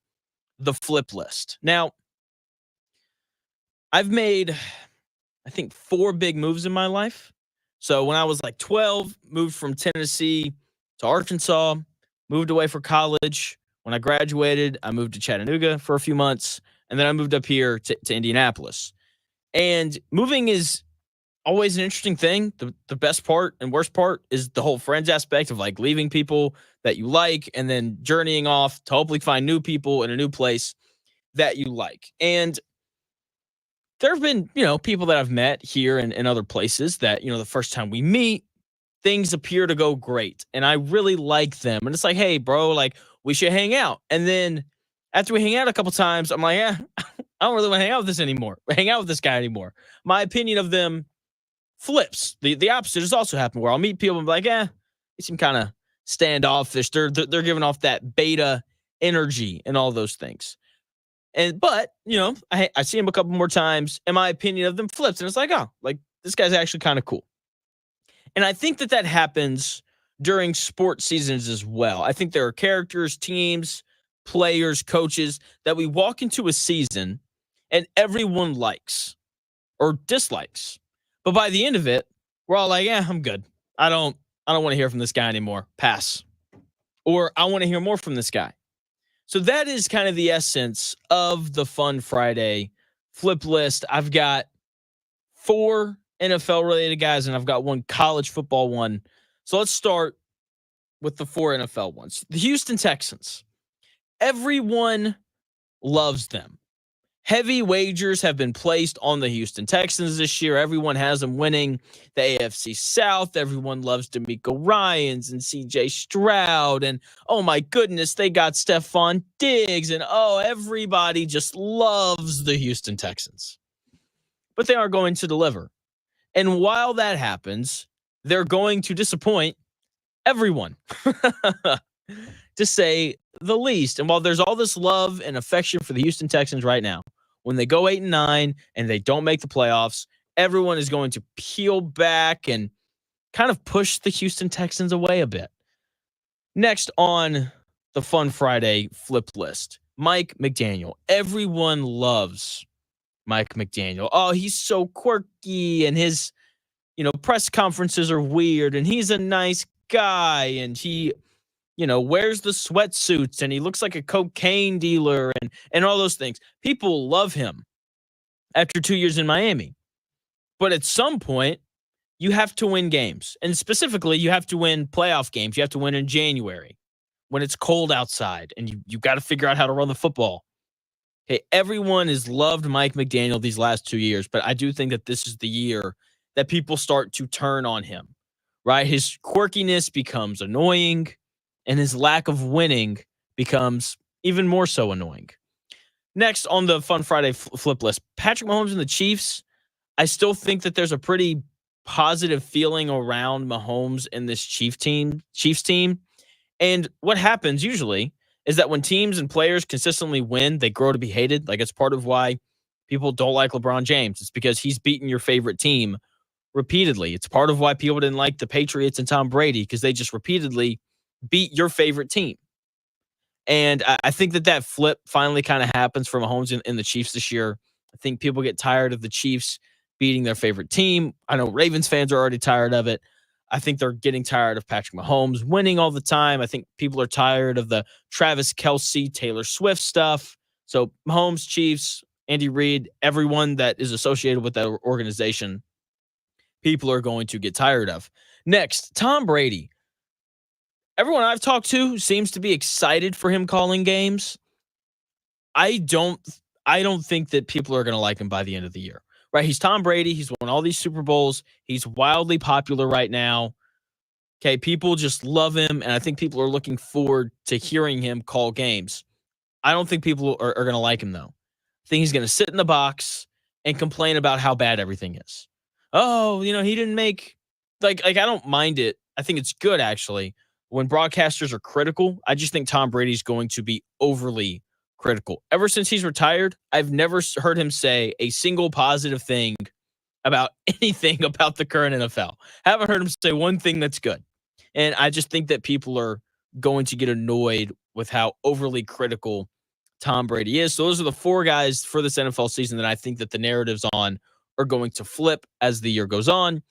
the flip list. Now, I've made, I think, 4 big moves in my life. So when I was like 12, moved from Tennessee to Arkansas, moved away for college. When I graduated, I moved to Chattanooga for a few months, and then I moved up here to Indianapolis. And moving is always an interesting thing. The best part and worst part is the whole friends aspect of like leaving people that you like and then journeying off to hopefully find new people in a new place that you like. And there have been, people that I've met here and other places that, the first time we meet, things appear to go great. And I really like them. And it's like, hey, bro, like we should hang out. And then after we hang out a couple times, I'm like, I don't really want to hang out with this guy anymore. My opinion of them flips. The opposite has also happened where I'll meet people and be like, they seem kind of standoffish. They're giving off that beta energy and all those things. But I see him a couple more times and my opinion of them flips. And it's like, this guy's actually kind of cool. And I think that happens during sports seasons as well. I think there are characters, teams, players, coaches that we walk into a season and everyone likes or dislikes. But by the end of it, we're all like, I'm good. I don't want to hear from this guy anymore. Pass. Or I want to hear more from this guy. So that is kind of the essence of the Fun Friday flip list. I've got 4 NFL-related guys, and I've got 1 college football one. So let's start with the 4 NFL ones. The Houston Texans. Everyone loves them. Heavy wagers have been placed on the Houston Texans this year. Everyone has them winning the AFC South. Everyone loves DeMeco Ryans and CJ Stroud. And, oh, my goodness, they got Stephon Diggs. And, everybody just loves the Houston Texans. But they are going to deliver. And while that happens, they're going to disappoint everyone, to say the least. And while there's all this love and affection for the Houston Texans right now, when they go 8-9 and they don't make the playoffs, everyone is going to peel back and kind of push the Houston Texans away a bit. Next on the Fun Friday flip list, Mike McDaniel. Everyone loves Mike McDaniel. Oh, he's so quirky and his, press conferences are weird and he's a nice guy and he, wears the sweatsuits and he looks like a cocaine dealer and all those things. People love him after 2 years in Miami. But at some point, you have to win games. And specifically, you have to win playoff games. You have to win in January when it's cold outside and you got to figure out how to run the football. Okay, everyone has loved Mike McDaniel these last 2 years, but I do think that this is the year that people start to turn on him, right? His quirkiness becomes annoying. And his lack of winning becomes even more so annoying. Next on the Fun Friday flip list, Patrick Mahomes and the Chiefs. I still think that there's a pretty positive feeling around Mahomes and this Chiefs team. And what happens usually is that when teams and players consistently win, they grow to be hated. Like it's part of why people don't like LeBron James. It's because he's beaten your favorite team repeatedly. It's part of why people didn't like the Patriots and Tom Brady, because they just repeatedly beat your favorite team. And I think that flip finally kind of happens for Mahomes in the Chiefs this year. I think people get tired of the Chiefs beating their favorite team. I know Ravens fans are already tired of it. I think they're getting tired of Patrick Mahomes winning all the time. I think people are tired of the Travis Kelce, Taylor Swift stuff. So Mahomes, Chiefs, Andy Reid, everyone that is associated with that organization, people are going to get tired of. Next, Tom Brady. Everyone I've talked to seems to be excited for him calling games. I don't think that people are going to like him by the end of the year. Right? He's Tom Brady. He's won all these Super Bowls. He's wildly popular right now. Okay, people just love him, and I think people are looking forward to hearing him call games. I don't think people are going to like him, though. I think he's going to sit in the box and complain about how bad everything is. Oh, he didn't make like I don't mind it. I think it's good, actually, when broadcasters are critical. I just think Tom Brady's going to be overly critical. Ever since he's retired, I've never heard him say a single positive thing about anything about the current NFL. Haven't heard him say one thing that's good. And I just think that people are going to get annoyed with how overly critical Tom Brady is. So those are the four guys for this NFL season that I think that the narratives on are going to flip as the year goes on.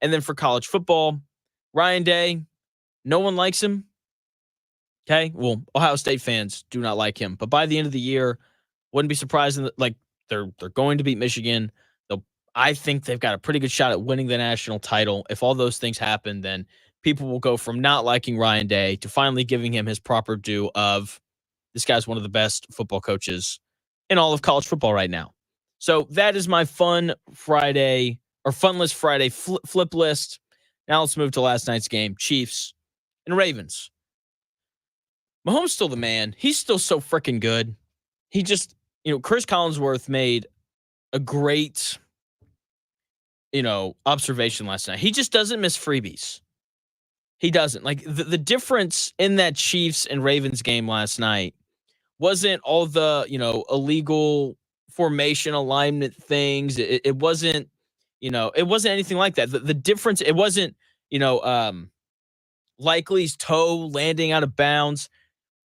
And then for college football, Ryan Day, no one likes him. Okay, well, Ohio State fans do not like him. But by the end of the year, wouldn't be surprised that they're going to beat Michigan. I think they've got a pretty good shot at winning the national title. If all those things happen, then people will go from not liking Ryan Day to finally giving him his proper due of this guy's one of the best football coaches in all of college football right now. So that is my Fun List Friday flip list. Now let's move to last night's game, Chiefs and Ravens. Mahomes still the man. He's still so freaking good. He just, Chris Collinsworth made a great observation last night. He just doesn't miss freebies. He doesn't. Like the difference in that Chiefs and Ravens game last night wasn't all the, illegal formation alignment things. It wasn't, it wasn't anything like that. The difference, it wasn't, Likely's toe landing out of bounds.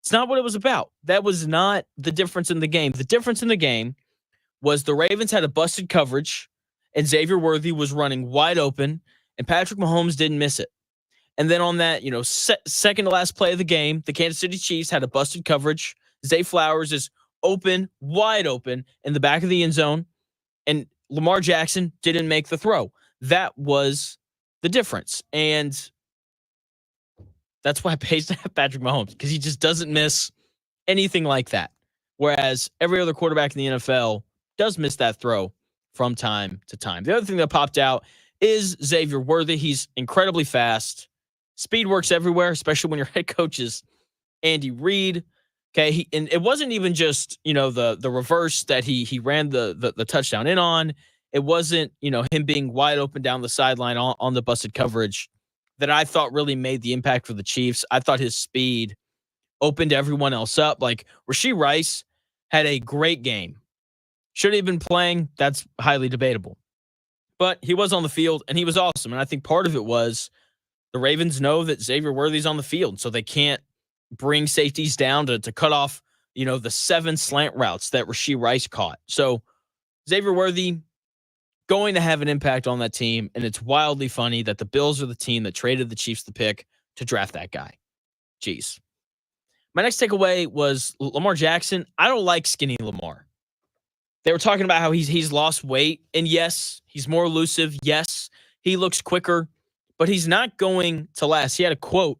It's not what it was about. That was not the difference in the game. The difference in the game was the Ravens had a busted coverage and Xavier Worthy was running wide open, and Patrick Mahomes didn't miss it. And then on that, second to last play of the game, the Kansas City Chiefs had a busted coverage. Zay Flowers is open, wide open in the back of the end zone, and Lamar Jackson didn't make the throw. That was the difference. And that's why it pays to have Patrick Mahomes, because he just doesn't miss anything like that. Whereas every other quarterback in the NFL does miss that throw from time to time. The other thing that popped out is Xavier Worthy. He's incredibly fast. Speed works everywhere, especially when your head coach is Andy Reid. Okay, and it wasn't even just the reverse that he ran the touchdown in on. It wasn't him being wide open down the sideline on the busted coverage that I thought really made the impact for the Chiefs. I thought his speed opened everyone else up. Like Rashee Rice had a great game. Should he have been playing? That's highly debatable. But he was on the field, and he was awesome. And I think part of it was the Ravens know that Xavier Worthy's on the field, so they can't bring safeties down to cut off, the 7 slant routes that Rashee Rice caught. So Xavier Worthy going to have an impact on that team, and it's wildly funny that the Bills are the team that traded the Chiefs the pick to draft that guy. Jeez. My next takeaway was Lamar Jackson. I don't like skinny Lamar. They were talking about how he's lost weight, and yes, he's more elusive. Yes, he looks quicker, but he's not going to last. He had a quote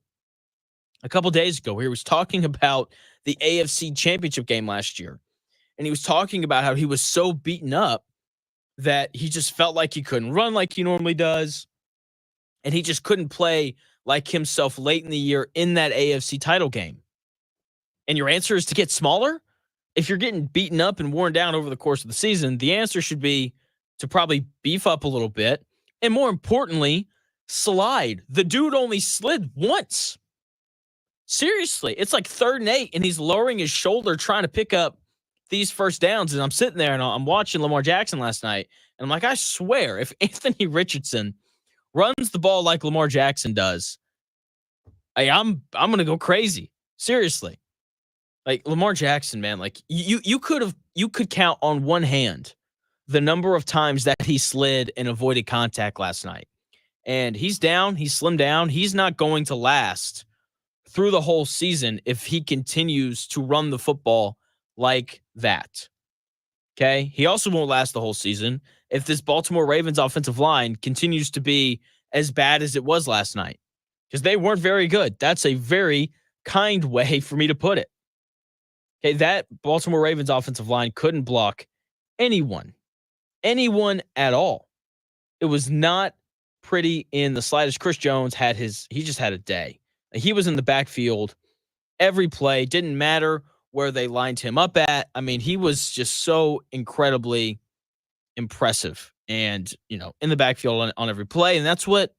a couple days ago where he was talking about the AFC Championship game last year, and he was talking about how he was so beaten up that he just felt like he couldn't run like he normally does, and he just couldn't play like himself late in the year in that AFC title game. And your answer is to get smaller? If you're getting beaten up and worn down over the course of the season, the answer should be to probably beef up a little bit. And more importantly, slide. The dude only slid once. Seriously, it's like 3rd and 8, and he's lowering his shoulder trying to pick up these first downs. And I'm sitting there and I'm watching Lamar Jackson last night, and I'm like, I swear, if Anthony Richardson runs the ball like Lamar Jackson does, I'm going to go crazy. Seriously. Like Lamar Jackson, man, like you could count on one hand the number of times that he slid and avoided contact last night. And he's down, he's slimmed down. He's not going to last through the whole season if he continues to run the football like that. Okay? He also won't last the whole season if this Baltimore Ravens offensive line continues to be as bad as it was last night because they weren't very good. That's a very kind way for me to put it. Okay, that Baltimore Ravens offensive line couldn't block anyone at all. It was not pretty in the slightest. Chris Jones he just had a day. He was in the backfield every play. Didn't matter where they lined him up at. I mean, he was just so incredibly impressive and, in the backfield on every play. And that's what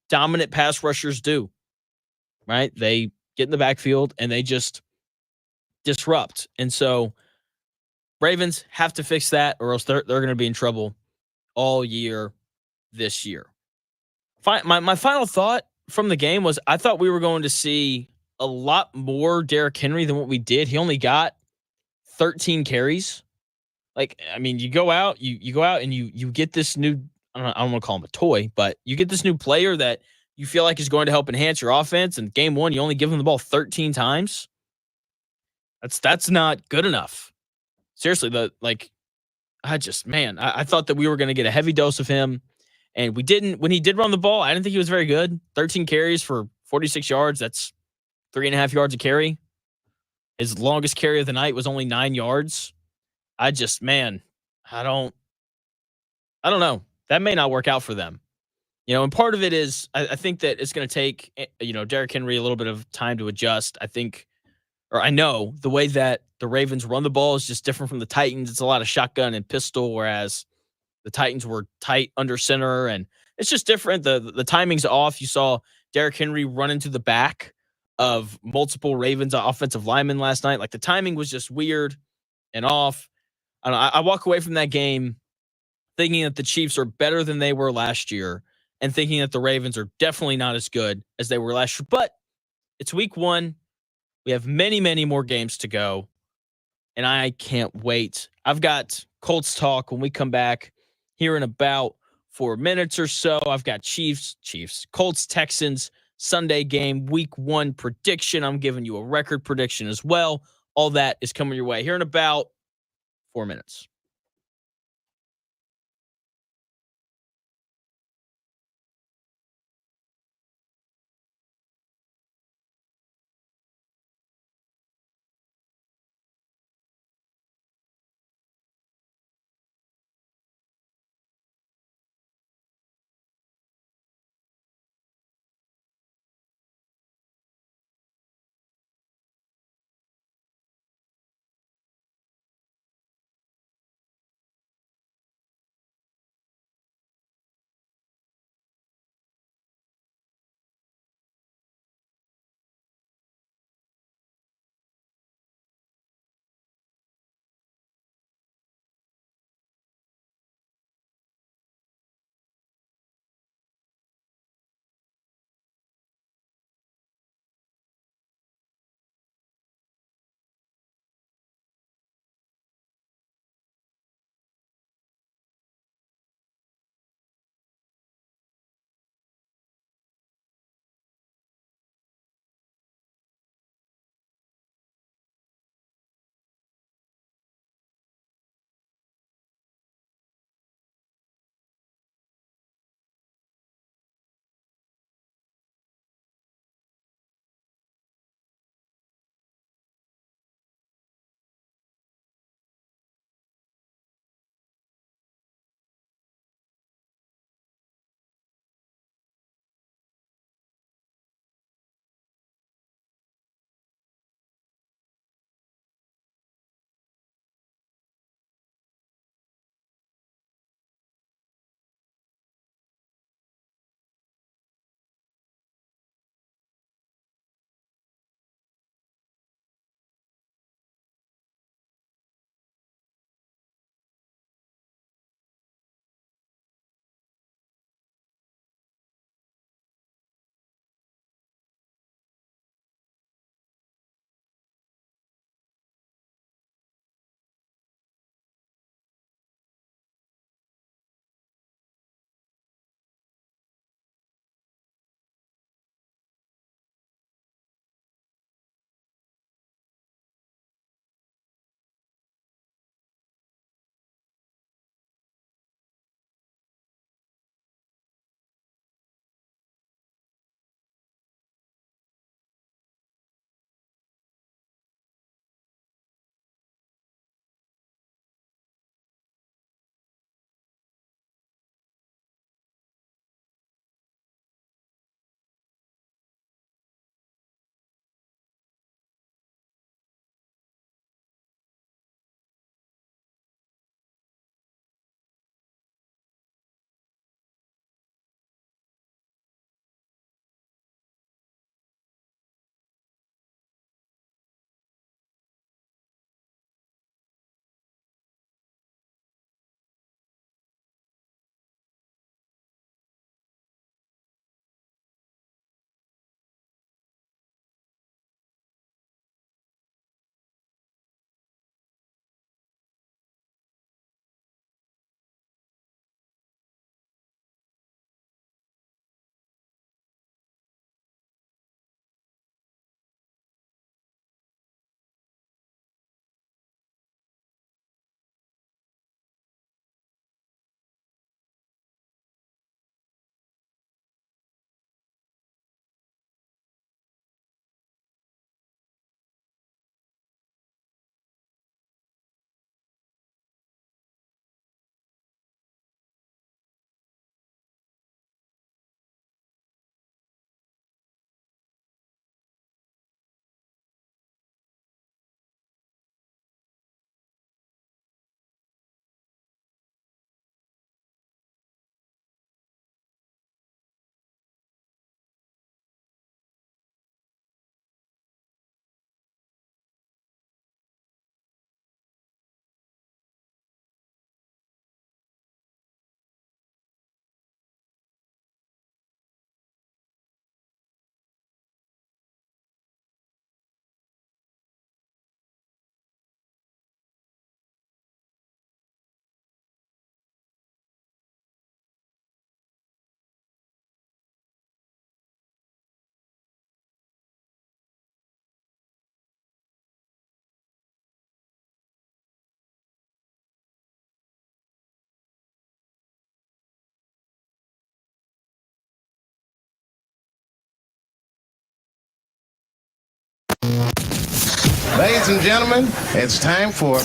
dominant pass rushers do, right? They get in the backfield and they just disrupt. And so Ravens have to fix that or else they're going to be in trouble all year this year. My final thought from the game was I thought we were going to see a lot more Derrick Henry than what we did. He only got 13 carries. Like, I mean, you go out and you get this new, I don't want to call him a toy, but you get this new player that you feel like is going to help enhance your offense. And game one, you only give him the ball 13 times. That's not good enough. Seriously, I thought that we were going to get a heavy dose of him. And we didn't. When he did run the ball, I didn't think he was very good. 13 carries for 46 yards. That's 3.5 yards a carry. His longest carry of the night was only 9 yards. I don't know. That may not work out for them. And part of it is I think that it's going to take, Derrick Henry a little bit of time to adjust. I know the way that the Ravens run the ball is just different from the Titans. It's a lot of shotgun and pistol, whereas the Titans were tight under center, and it's just different. The timing's off. You saw Derrick Henry run into the back of multiple Ravens offensive linemen last night. Like, the timing was just weird and off. I walk away from that game thinking that the Chiefs are better than they were last year and thinking that the Ravens are definitely not as good as they were last year. But it's week one. We have many, many more games to go, and I can't wait. I've got Colts talk when we come back here in about 4 minutes or so. I've got Chiefs, Colts, Texans, Sunday game, week one prediction. I'm giving you a record prediction as well. All that is coming your way here in about 4 minutes. Ladies and gentlemen, it's time for...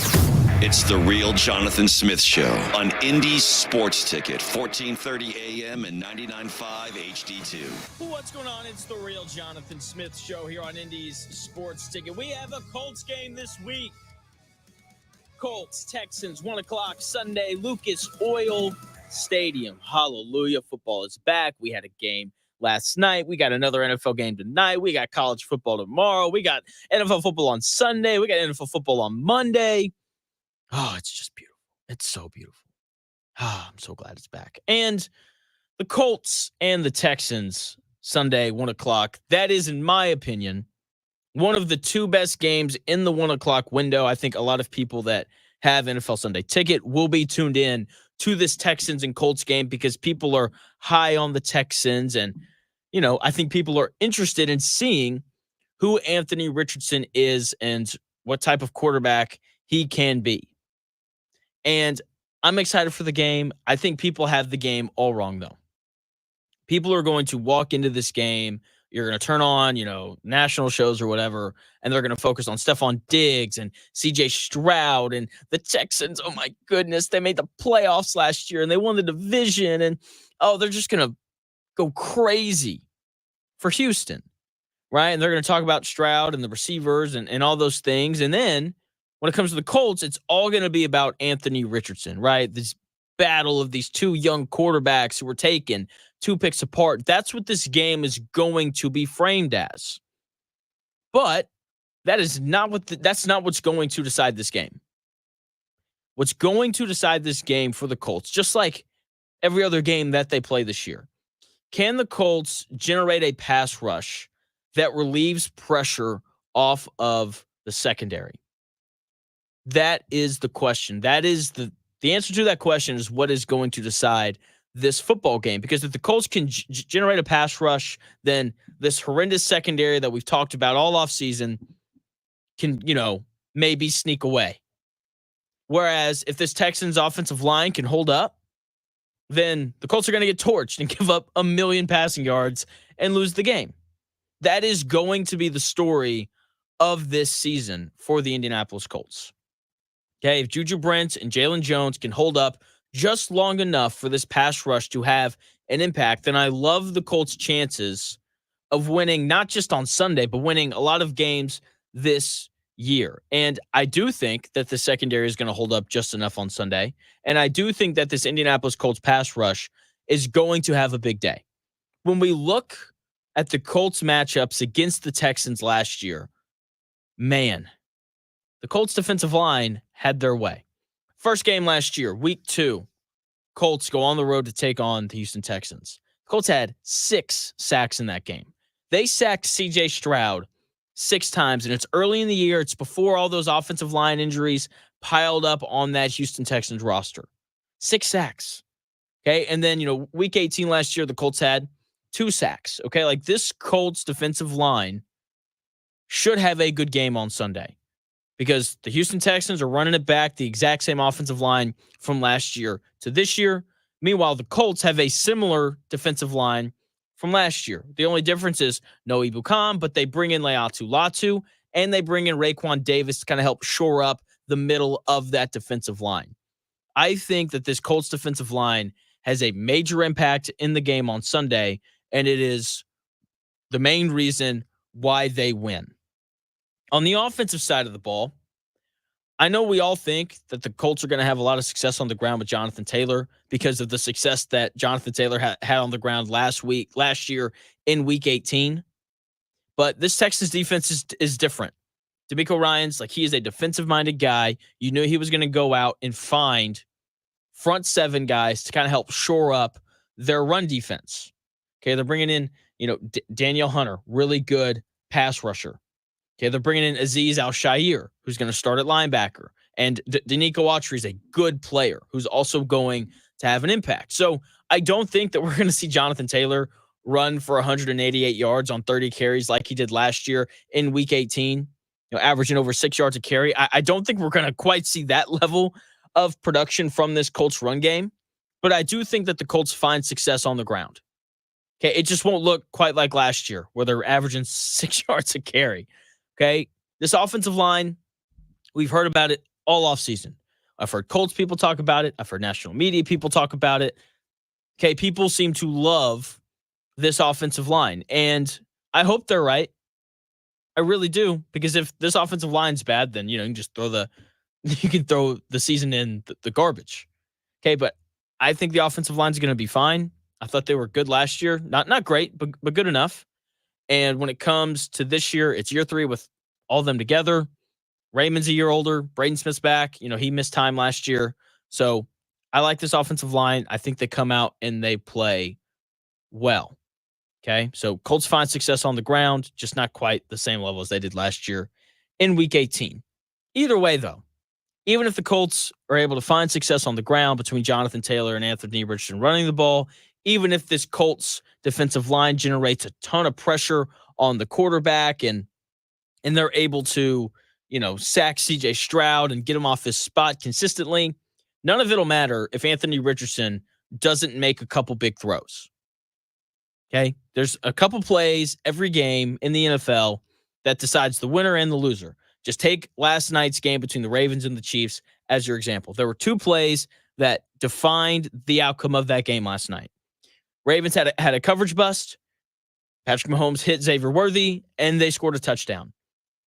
It's the Real Jonathan Smith Show on Indy Sports Ticket, 1430 AM and 99.5 HD2. What's going on? It's the Real Jonathan Smith Show here on Indy's Sports Ticket. We have a Colts game this week. Colts, Texans, 1 o'clock Sunday, Lucas Oil Stadium. Hallelujah. Football is back. We had a game last night. We got another NFL game tonight. We got college football tomorrow. We got NFL football on Sunday. We got NFL football on Monday. Oh, it's just beautiful. It's so beautiful. Oh, I'm so glad it's back. And the Colts and the Texans, Sunday, 1 o'clock. That is, in my opinion, one of the two best games in the 1 o'clock window. I think a lot of people that have NFL Sunday ticket will be tuned in to this Texans and Colts game because people are high on the Texans. And, you know, I think people are interested in seeing who Anthony Richardson is and what type of quarterback he can be. And I'm excited for the game. I think people have the game all wrong, though. People are going to walk into this game. You're going to turn on, national shows or whatever, and they're going to focus on Stephon Diggs and CJ Stroud and the Texans. Oh, my goodness. They made the playoffs last year, and they won the division. And, they're just going to go crazy for Houston, right? And they're going to talk about Stroud and the receivers and all those things. And then when it comes to the Colts, it's all going to be about Anthony Richardson, right? This battle of these two young quarterbacks who were taken 2 picks apart. That's what this game is going to be framed as. But that's not what's going to decide this game. What's going to decide this game for the Colts, just like every other game that they play this year, can the Colts generate a pass rush that relieves pressure off of the secondary? That is the question. That is the answer to that question is what is going to decide this football game. Because if the Colts can generate a pass rush, then this horrendous secondary that we've talked about all offseason can, maybe sneak away. Whereas if this Texans offensive line can hold up, then the Colts are going to get torched and give up 1 million passing yards and lose the game. That is going to be the story of this season for the Indianapolis Colts. Okay, if Juju Brent and Jalen Jones can hold up just long enough for this pass rush to have an impact, then I love the Colts' chances of winning not just on Sunday, but winning a lot of games this year. And I do think that the secondary is going to hold up just enough on Sunday. And I do think that this Indianapolis Colts pass rush is going to have a big day. When we look at the Colts matchups against the Texans last year, man, the Colts defensive line had their way. First game last year, week 2, Colts go on the road to take on the Houston Texans. Colts had 6 sacks in that game. They sacked CJ Stroud 6 times, and it's early in the year. It's before all those offensive line injuries piled up on that Houston Texans roster. 6 sacks. Okay, and then, week 18 last year, the Colts had 2 sacks. Okay, like this Colts defensive line should have a good game on Sunday. Because the Houston Texans are running it back, the exact same offensive line from last year to this year. Meanwhile, the Colts have a similar defensive line from last year. The only difference is no Ibukam, but they bring in Leatu Latu, and they bring in Raekwon Davis to kind of help shore up the middle of that defensive line. I think that this Colts defensive line has a major impact in the game on Sunday, and it is the main reason why they win. On the offensive side of the ball, I know we all think that the Colts are going to have a lot of success on the ground with Jonathan Taylor because of the success that Jonathan Taylor had on the ground last year in week 18. But this Texans defense is different. DeMeco Ryans, he is a defensive-minded guy. You knew he was going to go out and find front 7 guys to kind of help shore up their run defense. Okay, they're bringing in, Danielle Hunter, really good pass rusher. Okay, they're bringing in Azeez Al-Shaair, who's going to start at linebacker. And Denico Autry is a good player who's also going to have an impact. So I don't think that we're going to see Jonathan Taylor run for 188 yards on 30 carries like he did last year in week 18, averaging over 6 yards a carry. I don't think we're going to quite see that level of production from this Colts run game. But I do think that the Colts find success on the ground. Okay, it just won't look quite like last year where they're averaging 6 yards a carry. Okay, this offensive line We've heard about it all offseason. I've heard Colts people talk about it. I've heard national media people talk about it. Okay, people seem to love this offensive line, and I hope they're right. I really do, because if this offensive line's bad, then you can just throw the season in the garbage. Okay, but I think the offensive line's going to be fine. I thought they were good last year, not great, but good enough. And when it comes to this year, it's year 3 with all of them together. Raymond's a year older. Braden Smith's back. He missed time last year. So I like this offensive line. I think they come out and they play well. Okay, so Colts find success on the ground, just not quite the same level as they did last year in Week 18. Either way, though, even if the Colts are able to find success on the ground between Jonathan Taylor and Anthony Richardson running the ball, even if this Colts defensive line generates a ton of pressure on the quarterback and they're able to, sack C.J. Stroud and get him off his spot consistently, none of it will matter if Anthony Richardson doesn't make a couple big throws. Okay, there's a couple plays every game in the NFL that decides the winner and the loser. Just take last night's game between the Ravens and the Chiefs as your example. There were 2 plays that defined the outcome of that game last night. Ravens had a coverage bust. Patrick Mahomes hit Xavier Worthy, and they scored a touchdown.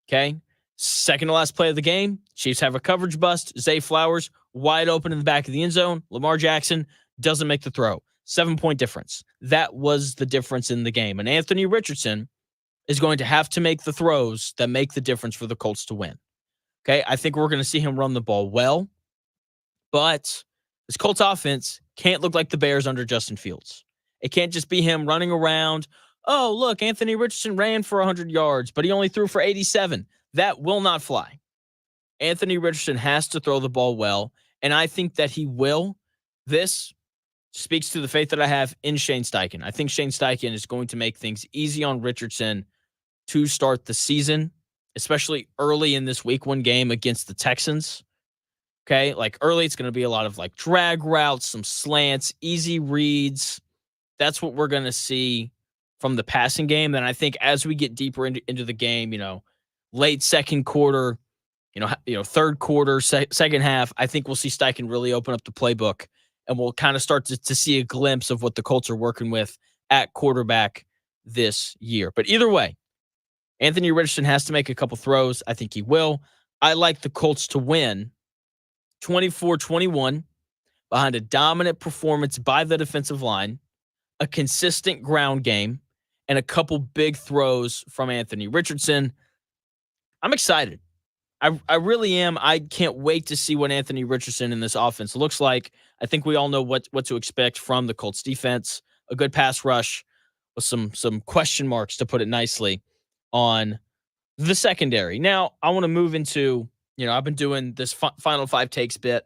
Okay, second to last play of the game, Chiefs have a coverage bust. Zay Flowers wide open in the back of the end zone. Lamar Jackson doesn't make the throw. 7-point difference. That was the difference in the game. And Anthony Richardson is going to have to make the throws that make the difference for the Colts to win. Okay, I think we're going to see him run the ball well, but this Colts offense can't look like the Bears under Justin Fields. It can't just be him running around. Oh, look, Anthony Richardson ran for 100 yards, but he only threw for 87. That will not fly. Anthony Richardson has to throw the ball well, and I think that he will. This speaks to the faith that I have in Shane Steichen. I think Shane Steichen is going to make things easy on Richardson to start the season, especially early in this week 1 game against the Texans. Okay, like early, it's going to be a lot of like drag routes, some slants, easy reads. That's what we're going to see from the passing game. And I think as we get deeper into the game, late second quarter, third quarter, second half, I think we'll see Steichen really open up the playbook. And we'll kind of start to see a glimpse of what the Colts are working with at quarterback this year. But either way, Anthony Richardson has to make a couple throws. I think he will. I like the Colts to win 24-21 behind a dominant performance by the defensive line, a consistent ground game, and a couple big throws from Anthony Richardson. I'm excited. I really am. I can't wait to see what Anthony Richardson in this offense looks like. I think we all know what to expect from the Colts defense. A good pass rush with some question marks, to put it nicely, on the secondary. Now, I want to move into, I've been doing this final 5 takes bit.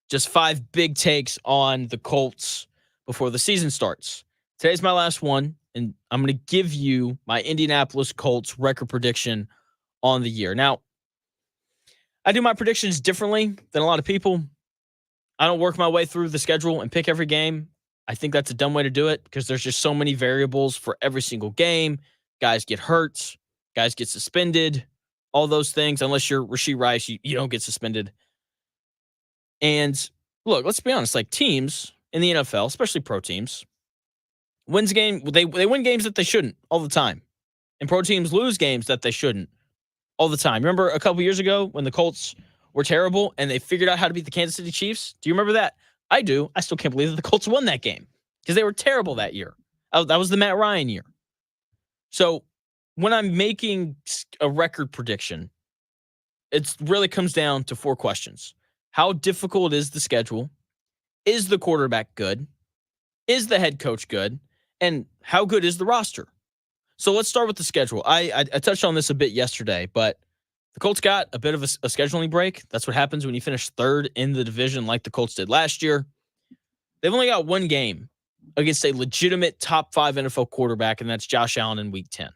Just 5 big takes on the Colts before the season starts. Today's my last one, and I'm going to give you my Indianapolis Colts record prediction on the year. Now, I do my predictions differently than a lot of people. I don't work my way through the schedule and pick every game. I think that's a dumb way to do it because there's just so many variables for every single game. Guys get hurt. Guys get suspended. All those things. Unless you're Rashee Rice, you don't get suspended. And look, let's be honest. Like teams in the NFL, especially pro teams, they win games that they shouldn't all the time. And pro teams lose games that they shouldn't all the time. Remember a couple years ago when the Colts were terrible and they figured out how to beat the Kansas City Chiefs? Do you remember that? I do. I still can't believe that the Colts won that game because they were terrible that year. That was the Matt Ryan year. So when I'm making a record prediction, it really comes down to 4 questions. How difficult is the schedule? Is the quarterback good? Is the head coach good? And how good is the roster? So let's start with the schedule. I touched on this a bit yesterday, but the Colts got a bit of a scheduling break. That's what happens when you finish 3rd in the division like the Colts did last year. They've only got 1 game against a legitimate top 5 NFL quarterback, and that's Josh Allen in Week 10.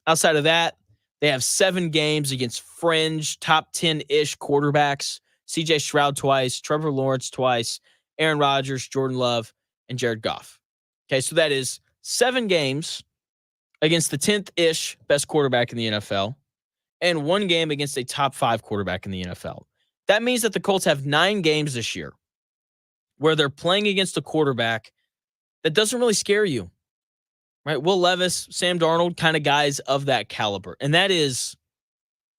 Outside of that, they have 7 games against fringe top 10-ish quarterbacks. C.J. Stroud twice, Trevor Lawrence twice, Aaron Rodgers, Jordan Love, and Jared Goff. Okay, so that is 7 games against the 10th-ish best quarterback in the NFL and 1 game against a top 5 quarterback in the NFL. That means that the Colts have 9 games this year where they're playing against a quarterback that doesn't really scare you, right? Will Levis, Sam Darnold, kind of guys of that caliber. And that is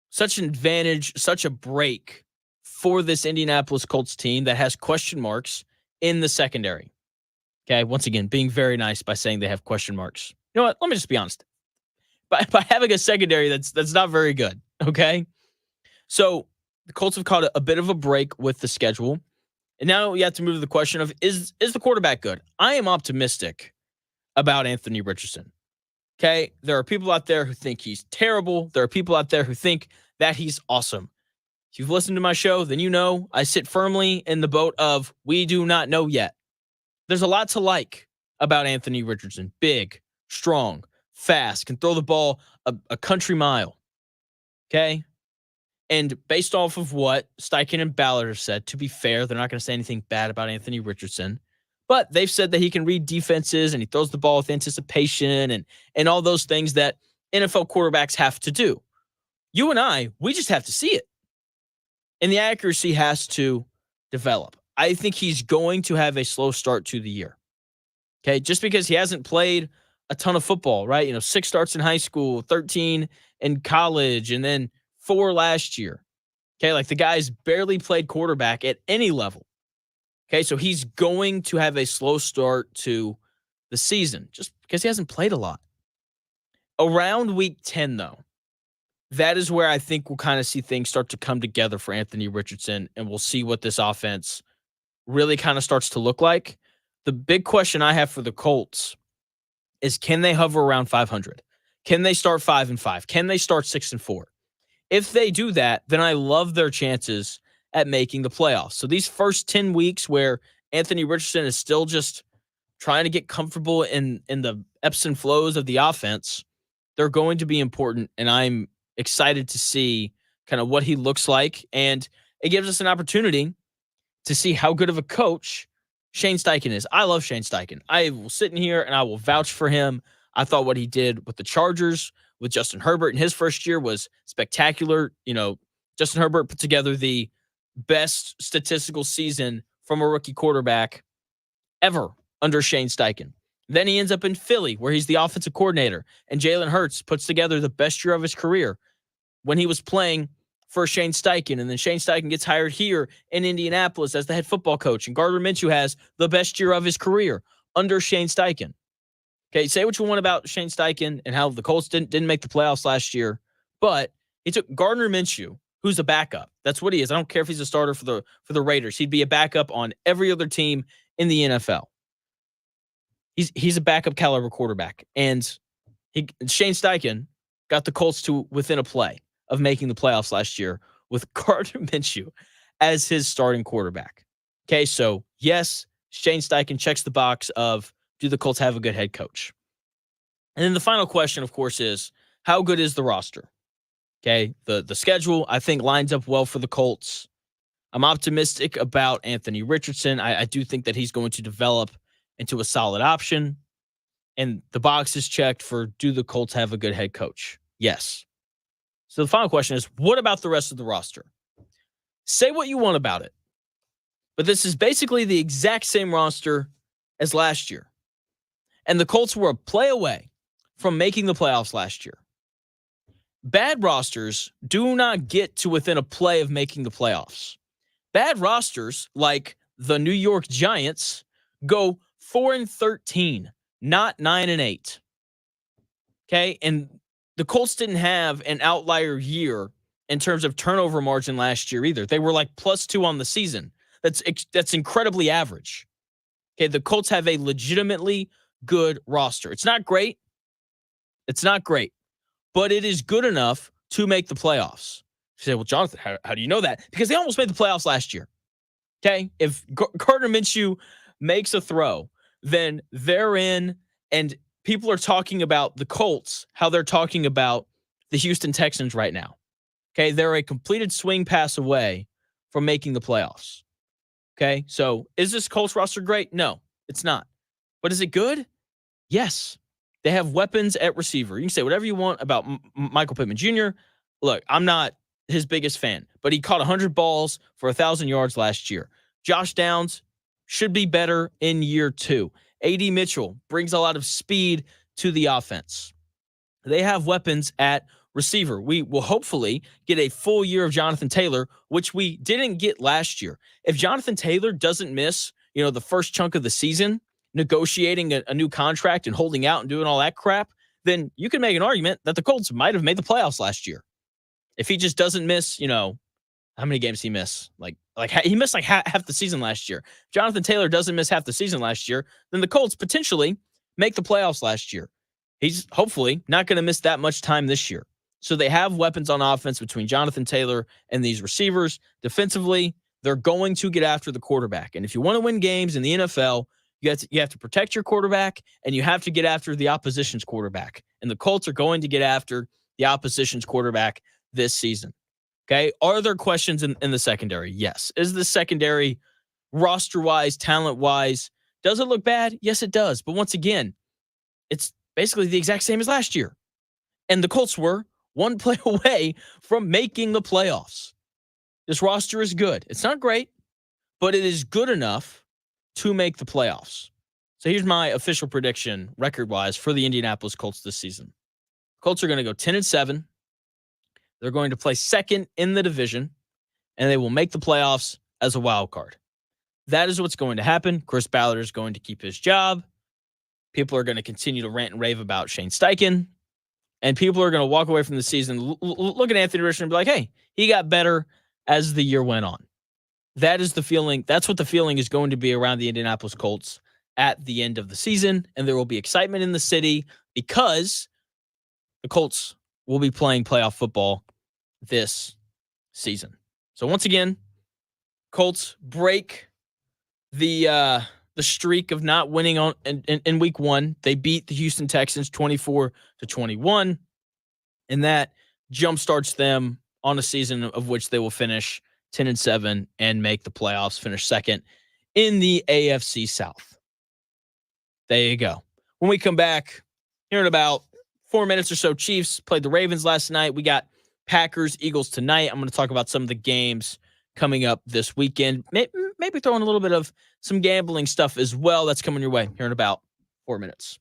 such an advantage, such a break for this Indianapolis Colts team that has question marks in the secondary. Okay, once again, being very nice by saying they have question marks. You know what? Let me just be honest. By having a secondary that's not very good, okay? So the Colts have caught a bit of a break with the schedule. And now you have to move to the question of, is the quarterback good? I am optimistic about Anthony Richardson. Okay? There are people out there who think he's terrible. There are people out there who think that he's awesome. If you've listened to my show, then you know I sit firmly in the boat of we do not know yet. There's a lot to like about Anthony Richardson. Big, strong, fast, can throw the ball a country mile. Okay? And based off of what Steichen and Ballard have said, to be fair, they're not going to say anything bad about Anthony Richardson, but they've said that he can read defenses and he throws the ball with anticipation and all those things that NFL quarterbacks have to do. You and I, we just have to see it. And the accuracy has to develop. I think he's going to have a slow start to the year. Okay, just because he hasn't played a ton of football, right? 6 starts in high school, 13 in college, and then 4 last year. Okay, like the guy's barely played quarterback at any level. Okay, so he's going to have a slow start to the season just because he hasn't played a lot. Around week 10, though, that is where I think we'll kind of see things start to come together for Anthony Richardson, and we'll see what this offense really kind of starts to look like. The big question I have for the Colts is, can they hover around 500? Can they start 5-5? Can they start 6-4? If they do that, then I love their chances at making the playoffs. So these first 10 weeks where Anthony Richardson is still just trying to get comfortable in the ebbs and flows of the offense, they're going to be important, and I'm excited to see kind of what he looks like, and it gives us an opportunity to see how good of a coach Shane Steichen is. I love Shane Steichen. I will sit in here and I will vouch for him. I thought what he did with the Chargers, with Justin Herbert in his first year, was spectacular. Justin Herbert put together the best statistical season from a rookie quarterback ever under Shane Steichen. Then he ends up in Philly, where he's the offensive coordinator, and Jalen Hurts puts together the best year of his career when he was playing for Shane Steichen. And then Shane Steichen gets hired here in Indianapolis as the head football coach, and Gardner Minshew has the best year of his career under Shane Steichen. Okay, say what you want about Shane Steichen and how the Colts didn't make the playoffs last year, but he took Gardner Minshew, who's a backup. That's what he is. I don't care if he's a starter for the Raiders. He'd be a backup on every other team in the NFL. He's a backup caliber quarterback, and Shane Steichen got the Colts to within a play of making the playoffs last year with Gardner Minshew as his starting quarterback. Okay, so yes, Shane Steichen checks the box of, do the Colts have a good head coach? And then the final question, of course, is, how good is the roster? Okay, the schedule, I think, lines up well for the Colts. I'm optimistic about Anthony Richardson. I do think that he's going to develop into a solid option. And the box is checked for, do the Colts have a good head coach? Yes. So the final question is, what about the rest of the roster? Say what you want about it, but this is basically the exact same roster as last year. And the Colts were a play away from making the playoffs last year. Bad rosters do not get to within a play of making the playoffs. Bad rosters, like the New York Giants, go 4-13, not 9-8. Okay, and the Colts didn't have an outlier year in terms of turnover margin last year either. They were like +2 on the season. That's incredibly average. Okay, the Colts have a legitimately good roster. It's not great. But it is good enough to make the playoffs. You say, well, Jonathan, how do you know that? Because they almost made the playoffs last year. Okay, if Gardner Minshew makes a throw, then they're in, and people are talking about the Colts, how they're talking about the Houston Texans right now. Okay, they're a completed swing pass away from making the playoffs. Okay, so is this Colts roster great? No, it's not. But is it good? Yes. They have weapons at receiver. You can say whatever you want about Michael Pittman Jr. look, I'm not his biggest fan, but he caught 100 balls for 1,000 yards last year. Josh Downs should be better in year 2. A.D. Mitchell brings a lot of speed to the offense. They have weapons at receiver. We will hopefully get a full year of Jonathan Taylor, which we didn't get last year. If Jonathan Taylor doesn't miss, the first chunk of the season, negotiating a new contract and holding out and doing all that crap, then you can make an argument that the Colts might have made the playoffs last year. If he just doesn't miss, how many games he missed? He missed half the season last year. If Jonathan Taylor doesn't miss half the season last year, then the Colts potentially make the playoffs last year. He's hopefully not going to miss that much time this year. So they have weapons on offense between Jonathan Taylor and these receivers. Defensively, they're going to get after the quarterback. And if you want to win games in the NFL, you have to protect your quarterback, and you have to get after the opposition's quarterback. And the Colts are going to get after the opposition's quarterback this season. Okay. Are there questions in the secondary? Yes. Is the secondary roster-wise, talent-wise, does it look bad? Yes, it does. But once again, it's basically the exact same as last year. And the Colts were one play away from making the playoffs. This roster is good. It's not great, but it is good enough to make the playoffs. So here's my official prediction, record-wise, for the Indianapolis Colts this season. Colts are going to go 10-7. They're going to play second in the division, and they will make the playoffs as a wild card. That is what's going to happen. Chris Ballard is going to keep his job. People are going to continue to rant and rave about Shane Steichen, and people are going to walk away from the season, look at Anthony Richardson and be like, hey, he got better as the year went on. That is the feeling. That's what the feeling is going to be around the Indianapolis Colts at the end of the season, and there will be excitement in the city because the Colts will be playing playoff football this season. So once again, Colts break the streak of not winning in week 1. They beat the Houston Texans 24-21, and that jumpstarts them on a season of which they will finish 10-7 and make the playoffs, finish second in the AFC South. There you go. When we come back, here in about 4 minutes or so, Chiefs played the Ravens last night. We got Packers, Eagles tonight. I'm going to talk about some of the games coming up this weekend. Maybe throw in a little bit of some gambling stuff as well. That's coming your way here in about 4 minutes.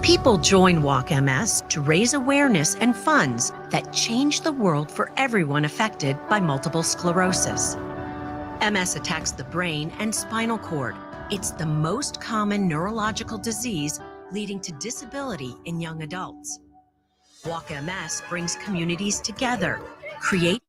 People join Walk MS to raise awareness and funds that change the world for everyone affected by multiple sclerosis. MS attacks the brain and spinal cord. It's the most common neurological disease leading to disability in young adults. Walk MS brings communities together, create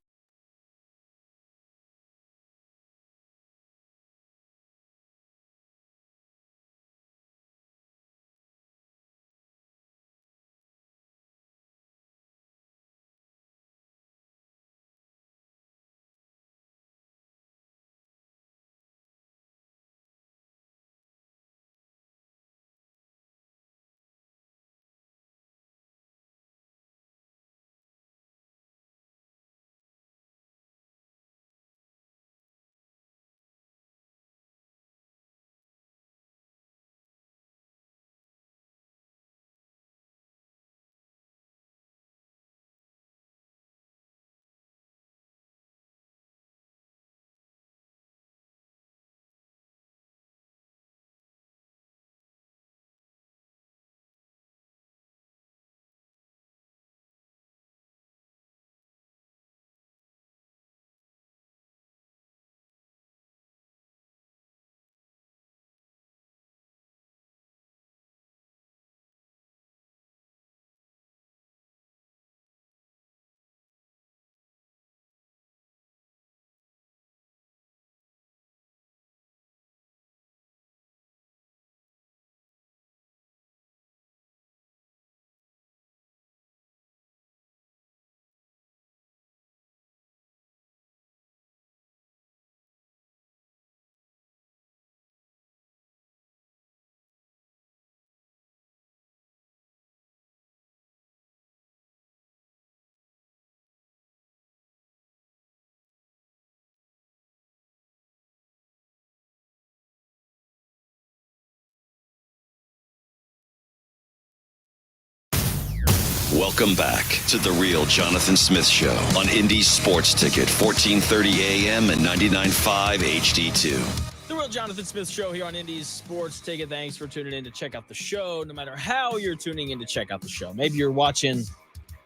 Welcome back to the Real Jonathan Smith Show on Indy Sports Ticket, 1430 AM and 99.5 HD2. The Real Jonathan Smith Show here on Indy's Sports Ticket. Thanks for tuning in to check out the show. No matter how you're tuning in to check out the show. Maybe you're watching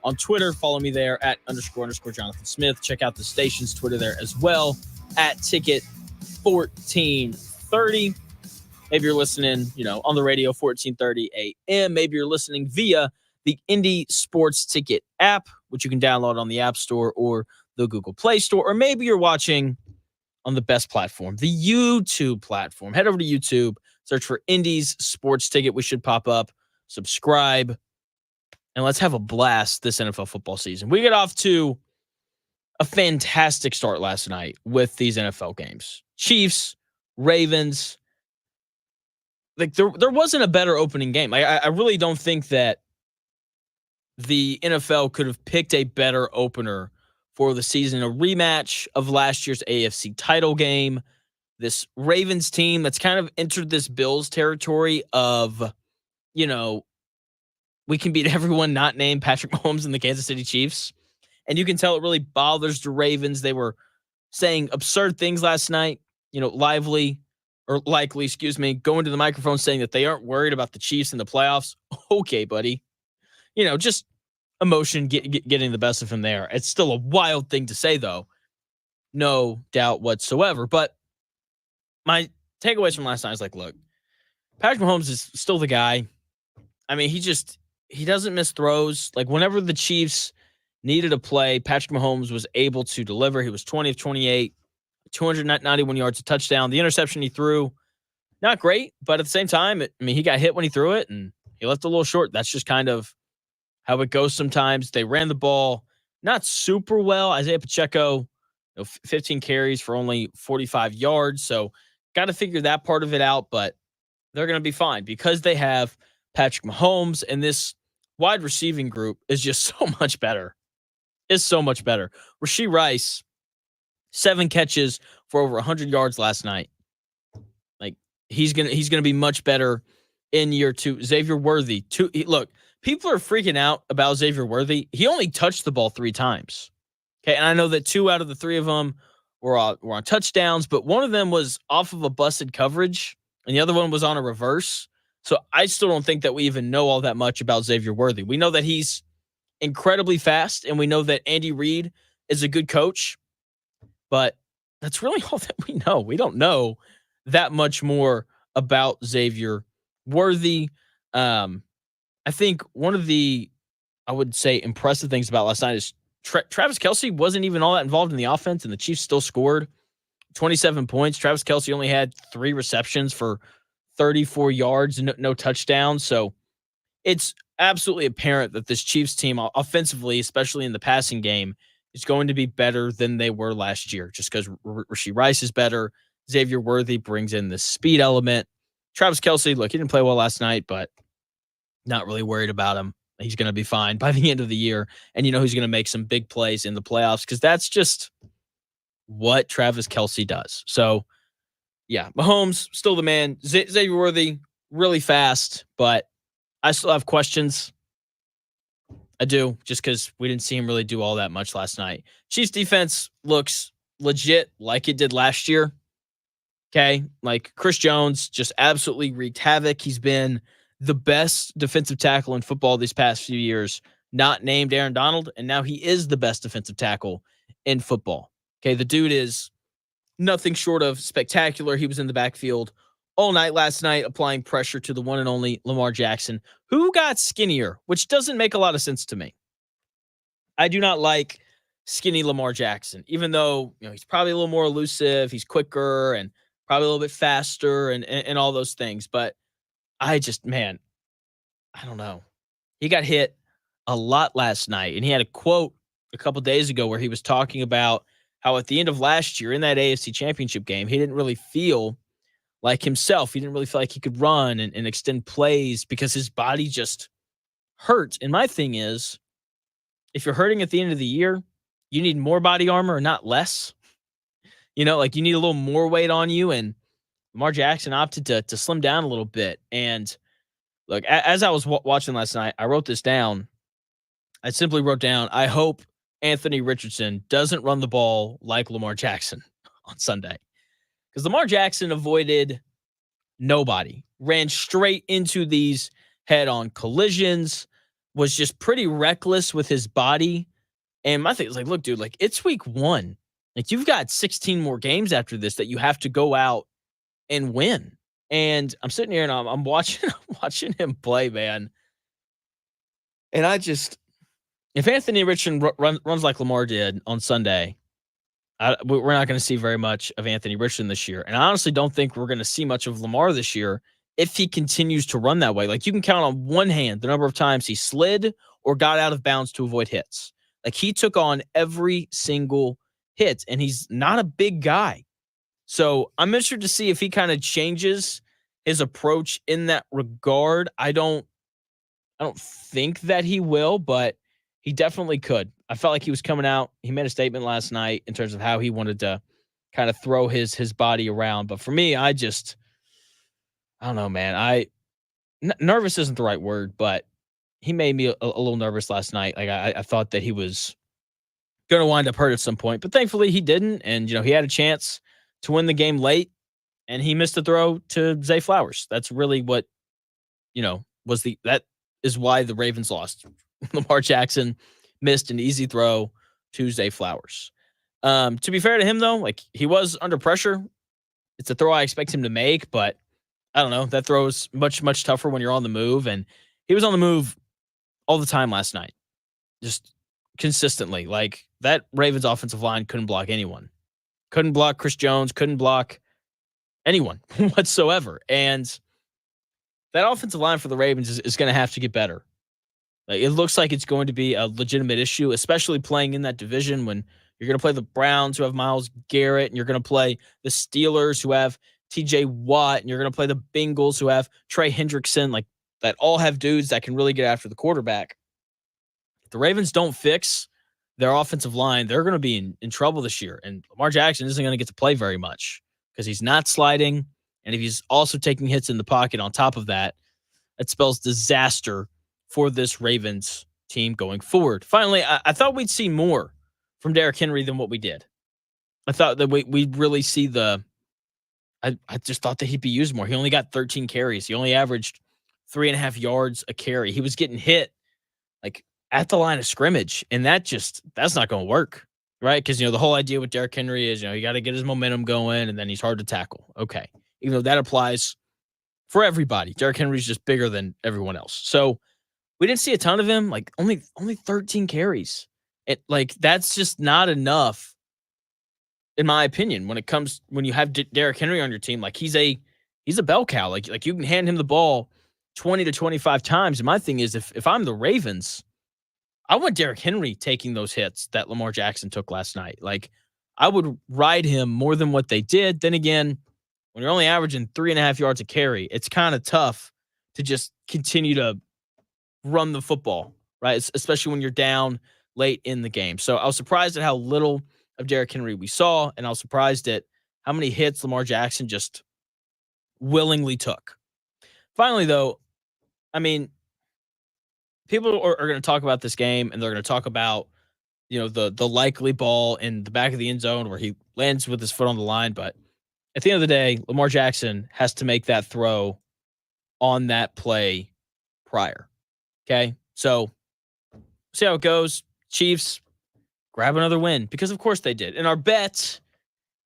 on Twitter. Follow me there at _ Jonathan Smith. Check out the station's Twitter there as well at Ticket 1430. Maybe you're listening, on the radio 1430 AM. Maybe you're listening via the Indy Sports Ticket app, which you can download on the App Store or the Google Play Store. Or maybe you're watching on the best platform, the YouTube platform. Head over to YouTube, search for Indy's Sports Ticket. We should pop up. Subscribe. And let's have a blast this NFL football season. We get off to a fantastic start last night with these NFL games. Chiefs, Ravens. Like there wasn't a better opening game. I really don't think that the NFL could have picked a better opener for the season. A rematch of last year's AFC title game. This Ravens team that's kind of entered this Bills territory of, we can beat everyone not named Patrick Mahomes and the Kansas City Chiefs. And you can tell it really bothers the Ravens. They were saying absurd things last night, likely, going to the microphone saying that they aren't worried about the Chiefs in the playoffs. Okay, buddy. Just emotion getting the best of him there. It's still a wild thing to say, though. No doubt whatsoever. But my takeaways from last night is look, Patrick Mahomes is still the guy. I mean, he doesn't miss throws. Whenever the Chiefs needed a play, Patrick Mahomes was able to deliver. He was 20 of 28, 291 yards, a touchdown. The interception he threw, not great, but at the same time, he got hit when he threw it, and he left a little short. That's just kind of how it goes sometimes. They ran the ball not super well. Isaiah Pacheco, 15 carries for only 45 yards. So got to figure that part of it out, but they're going to be fine because they have Patrick Mahomes, and this wide receiving group is just so much better. It's so much better. Rashee Rice, 7 catches for over 100 yards last night. He's gonna be much better in year 2. Xavier Worthy, look, people are freaking out about Xavier Worthy. He only touched the ball 3 times. Okay, and I know that 2 out of the 3 of them were on touchdowns, but one of them was off of a busted coverage, and the other one was on a reverse. So I still don't think that we even know all that much about Xavier Worthy. We know that he's incredibly fast, and we know that Andy Reid is a good coach, but that's really all that we know. We don't know that much more about Xavier Worthy. I think one of the I would say, impressive things about last night is Travis Kelce wasn't even all that involved in the offense, and the Chiefs still scored 27 points. Travis Kelce only had 3 receptions for 34 yards and no touchdowns. So it's absolutely apparent that this Chiefs team offensively, especially in the passing game, is going to be better than they were last year just because Rashee Rice is better. Xavier Worthy brings in the speed element. Travis Kelce, look, he didn't play well last night, but not really worried about him. He's going to be fine by the end of the year. And he's going to make some big plays in the playoffs because that's just what Travis Kelce does. So, yeah, Mahomes, still the man. Xavier Worthy, really fast, but I still have questions. I do, just because we didn't see him really do all that much last night. Chiefs defense looks legit like it did last year. Okay, like Chris Jones just absolutely wreaked havoc. He's been the best defensive tackle in football these past few years, not named Aaron Donald, and now he is the best defensive tackle in football. Okay, the dude is nothing short of spectacular. He was in the backfield all night last night, applying pressure to the one and only Lamar Jackson, who got skinnier, which doesn't make a lot of sense to me. I do not like skinny Lamar Jackson, even though he's probably a little more elusive, he's quicker, and probably a little bit faster and all those things. But I just, man, I don't know. He got hit a lot last night, and he had a quote a couple days ago where he was talking about how at the end of last year in that AFC Championship game, he didn't really feel like himself. He didn't really feel like he could run and extend plays because his body just hurt. And my thing is, if you're hurting at the end of the year, you need more body armor, not less. Like you need a little more weight on you. And Lamar Jackson opted to slim down a little bit. And look, as I was watching last night, I wrote this down. I simply wrote down, I hope Anthony Richardson doesn't run the ball like Lamar Jackson on Sunday. Because Lamar Jackson avoided nobody, ran straight into these head-on collisions, was just pretty reckless with his body. And my thing is like, look, dude, like it's week 1. Like you've got 16 more games after this that you have to go out and win. And I'm sitting here and I'm watching him play, man. And if Anthony Richardson runs like Lamar did on Sunday, we're not going to see very much of Anthony Richardson this year. And I honestly don't think we're going to see much of Lamar this year if he continues to run that way. Like you can count on one hand the number of times he slid or got out of bounds to avoid hits. Like he took on every single hit, and he's not a big guy. So I'm interested to see if he kind of changes his approach in that regard. I don't think that he will, but he definitely could. I felt like he was coming out. He made a statement last night in terms of how he wanted to kind of throw his body around. But for me, I don't know, man. Nervous isn't the right word, but he made me a little nervous last night. Like I thought that he was going to wind up hurt at some point, but thankfully he didn't. And, he had a chance to win the game late, and he missed a throw to Zay Flowers. That's really what, that is why the Ravens lost. Lamar Jackson missed an easy throw to Zay Flowers. To be fair to him, though, like he was under pressure. It's a throw I expect him to make, but I don't know. That throw is much, much tougher when you're on the move, and he was on the move all the time last night, just consistently. Like that Ravens offensive line couldn't block anyone. Couldn't block Chris Jones, couldn't block anyone whatsoever. And that offensive line for the Ravens is going to have to get better. Like, it looks like it's going to be a legitimate issue, especially playing in that division when you're going to play the Browns, who have Myles Garrett, and you're going to play the Steelers, who have TJ Watt, and you're going to play the Bengals, who have Trey Hendrickson, like that all have dudes that can really get after the quarterback. If the Ravens don't fix their offensive line, they're going to be in trouble this year. And Lamar Jackson isn't going to get to play very much because he's not sliding. And if he's also taking hits in the pocket on top of that, it spells disaster for this Ravens team going forward. Finally, I thought we'd see more from Derrick Henry than what we did. I thought that we'd really see I just thought that he'd be used more. He only got 13 carries. He only averaged 3.5 yards a carry. He was getting hit like at the line of scrimmage, and that's not going to work, right? Because, the whole idea with Derrick Henry is, you got to get his momentum going, and then he's hard to tackle. Okay. Even though that applies for everybody. Derrick Henry's just bigger than everyone else. So we didn't see a ton of him. Like only 13 carries. That's just not enough, in my opinion. When you have Derrick Henry on your team, like he's a bell cow. Like you can hand him the ball 20 to 25 times. And my thing is, if I'm the Ravens, I want Derrick Henry taking those hits that Lamar Jackson took last night. Like, I would ride him more than what they did. Then again, when you're only averaging 3.5 yards a carry, it's kind of tough to just continue to run the football, right? Especially when you're down late in the game. So I was surprised at how little of Derrick Henry we saw, and I was surprised at how many hits Lamar Jackson just willingly took. Finally, though, I mean, people are going to talk about this game, and they're going to talk about the likely ball in the back of the end zone where he lands with his foot on the line. But at the end of the day, Lamar Jackson has to make that throw on that play prior. Okay, so see how it goes. Chiefs grab another win because of course they did. And our bet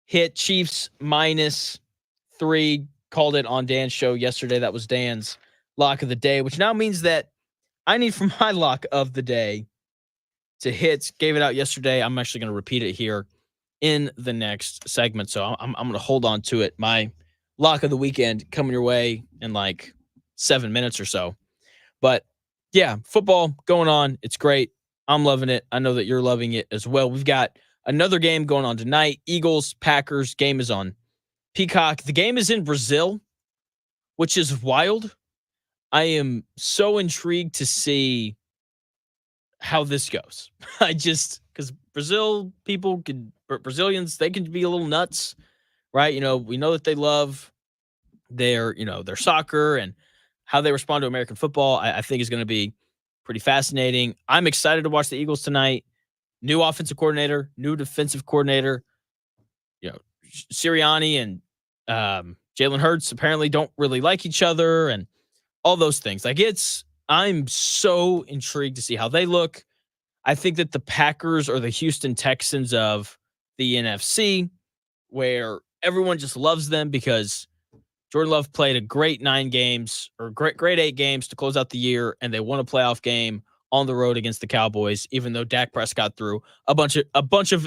hit Chiefs -3. Called it on Dan's show yesterday. That was Dan's lock of the day, which now means that I need for my lock of the day to hit. Gave it out yesterday. I'm actually going to repeat it here in the next segment. So I'm going to hold on to it. My lock of the weekend coming your way in like 7 minutes or so. But yeah, football going on. It's great. I'm loving it. I know that you're loving it as well. We've got another game going on tonight. Eagles, Packers. Game is on Peacock. The game is in Brazil, which is wild. I am so intrigued to see how this goes. Because Brazilians, they can be a little nuts, right? We know that they love their soccer, and how they respond to American football, I think is going to be pretty fascinating. I'm excited to watch the Eagles tonight. New offensive coordinator, new defensive coordinator. Sirianni and Jalen Hurts apparently don't really like each other, and all those things. I'm so intrigued to see how they look. I think that the Packers are the Houston Texans of the NFC, where everyone just loves them because Jordan Love played a great 9 games or great 8 games to close out the year, and they won a playoff game on the road against the Cowboys, even though Dak Prescott threw a bunch of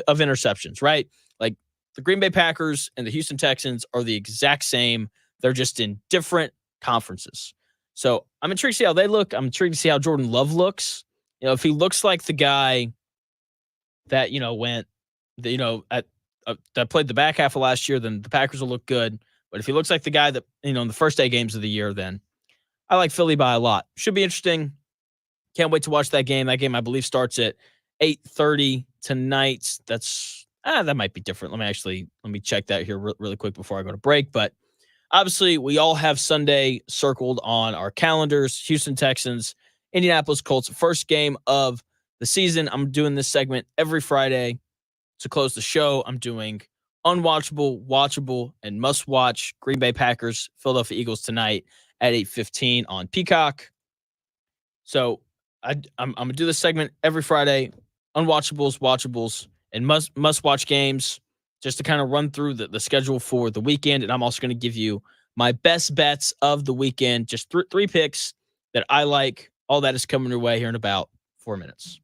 interceptions, right? Like the Green Bay Packers and the Houston Texans are the exact same. They're just in different conferences. So I'm intrigued to see how they look. I'm intrigued to see how Jordan Love looks. If he looks like the guy that, that played the back half of last year, then the Packers will look good. But if he looks like the guy that, in the first 8 games of the year, then I like Philly by a lot. Should be interesting. Can't wait to watch that game. That game, I believe, starts at 8:30 tonight. That might be different. Let me check that here really quick before I go to break. But obviously, we all have Sunday circled on our calendars. Houston Texans, Indianapolis Colts, first game of the season. I'm doing this segment every Friday to close the show. I'm doing Unwatchable, Watchable, and Must Watch. Green Bay Packers, Philadelphia Eagles tonight at 8:15 on Peacock. So I'm going to do this segment every Friday. Unwatchables, Watchables, and must watch games, just to kind of run through the schedule for the weekend. And I'm also going to give you my best bets of the weekend, just 3 picks that I like. All that is coming your way here in about 4 minutes.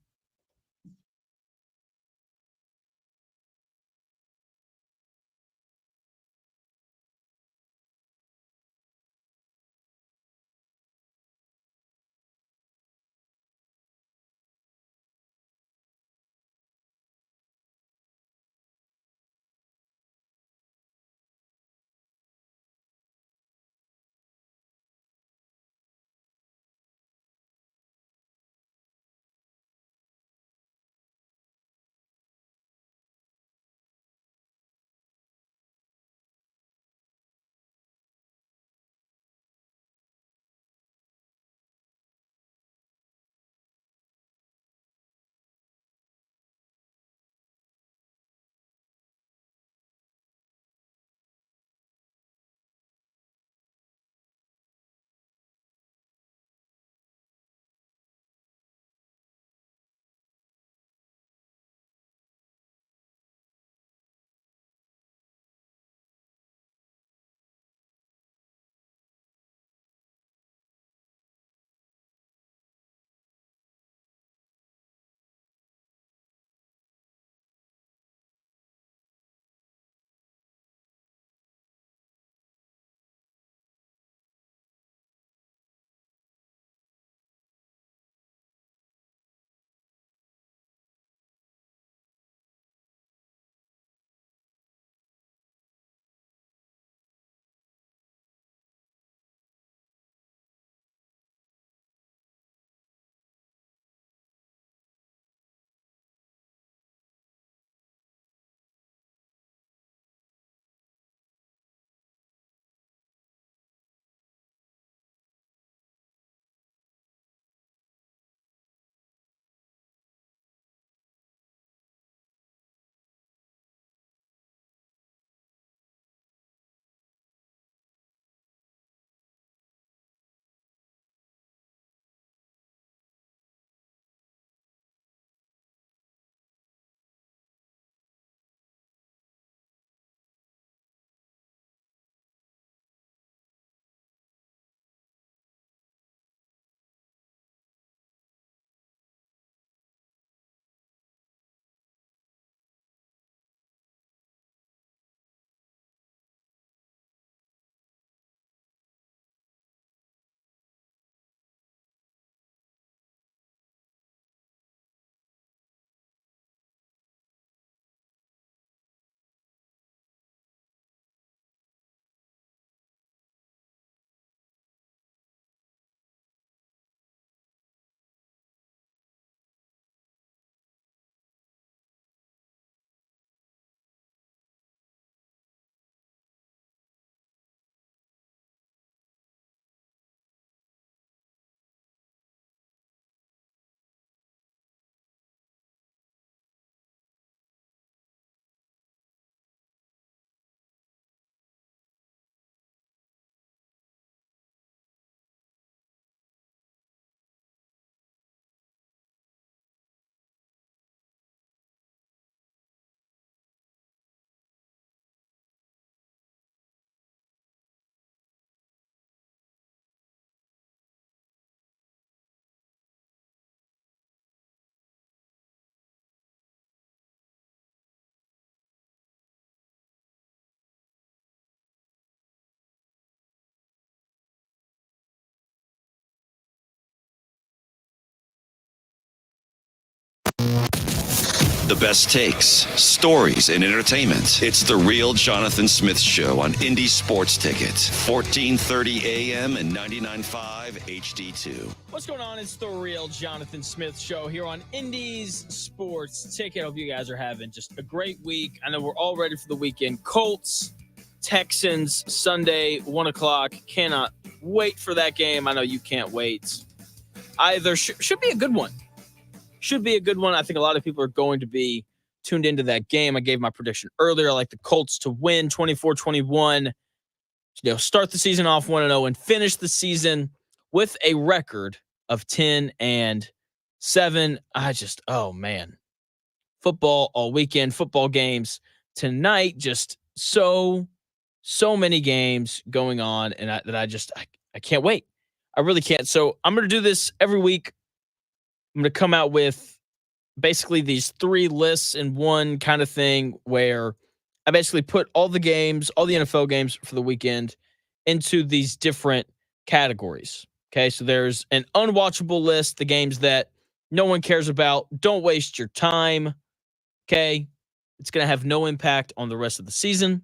The best takes, stories, and entertainment. It's The Real Jonathan Smith Show on Indy Sports Tickets, 1430 AM and 99.5 HD2. What's going on? It's The Real Jonathan Smith Show here on Indy's Sports Ticket. Hope you guys are having just a great week. I know we're all ready for the weekend. Colts, Texans, Sunday, 1 o'clock. Cannot wait for that game. I know you can't wait either. Should be a good one. Should be a good one. I think a lot of people are going to be tuned into that game. I gave my prediction earlier. I like the Colts to win 24-21. Start the season off 1-0 and finish the season with a record of 10-7. Oh man. Football all weekend, football games tonight, just so many games going on, and I can't wait. I really can't. So I'm going to do this every week. I'm going to come out with basically these 3 lists in one kind of thing where I basically put all the games, all the NFL games for the weekend into these different categories. Okay, so there's an unwatchable list, the games that no one cares about. Don't waste your time. Okay, it's going to have no impact on the rest of the season.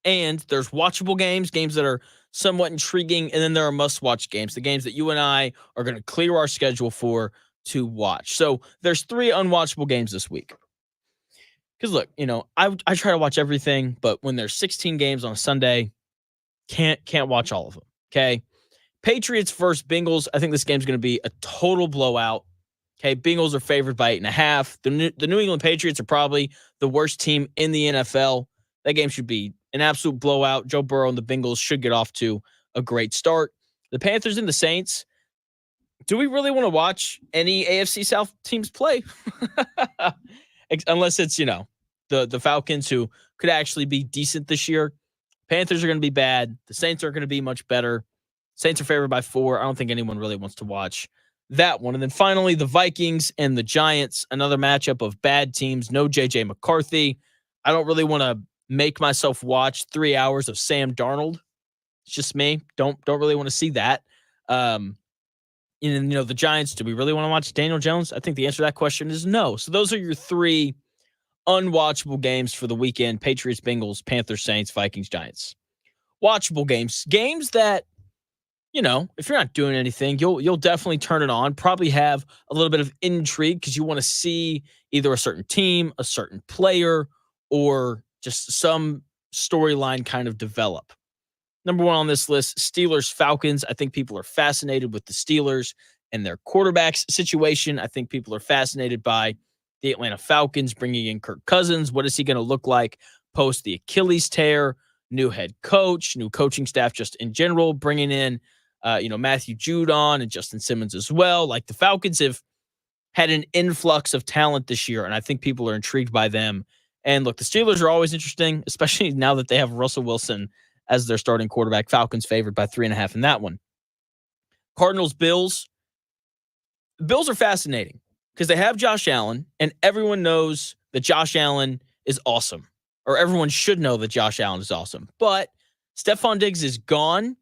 And there's watchable games, games that are somewhat intriguing, and then there are must-watch games, the games that you and I are going to clear our schedule for to watch. So there's 3 unwatchable games this week. Because look, I try to watch everything, but when there's 16 games on a Sunday, can't watch all of them. Okay, Patriots versus Bengals. I think this game's going to be a total blowout. Okay, Bengals are favored by 8.5. The New England Patriots are probably the worst team in the NFL. That game should be an absolute blowout. Joe Burrow and the Bengals should get off to a great start. The Panthers and the Saints. Do we really want to watch any AFC South teams play? Unless it's, the Falcons, who could actually be decent this year. Panthers are going to be bad. The Saints are going to be much better. Saints are favored by 4. I don't think anyone really wants to watch that one. And then finally, the Vikings and the Giants, another matchup of bad teams. No J.J. McCarthy. I don't really want to make myself watch 3 hours of Sam Darnold. It's just me. Don't really want to see that. The Giants, do we really want to watch Daniel Jones? I think the answer to that question is no. So those are your 3 unwatchable games for the weekend: Patriots, Bengals, Panthers, Saints, Vikings, Giants. Watchable games that, if you're not doing anything, you'll definitely turn it on. Probably have a little bit of intrigue because you want to see either a certain team, a certain player, or just some storyline kind of develop. Number 1 on this list, Steelers, Falcons. I think people are fascinated with the Steelers and their quarterbacks situation. I think people are fascinated by the Atlanta Falcons bringing in Kirk Cousins. What is he going to look like post the Achilles tear? New head coach, new coaching staff just in general, bringing in, Matthew Judon and Justin Simmons as well. Like, the Falcons have had an influx of talent this year, and I think people are intrigued by them. And look, the Steelers are always interesting, especially now that they have Russell Wilson as their starting quarterback. Falcons favored by 3.5 in that one. Cardinals, Bills. The Bills are fascinating because they have Josh Allen, and everyone knows that Josh Allen is awesome, or everyone should know that Josh Allen is awesome. But Stephon Diggs is gone.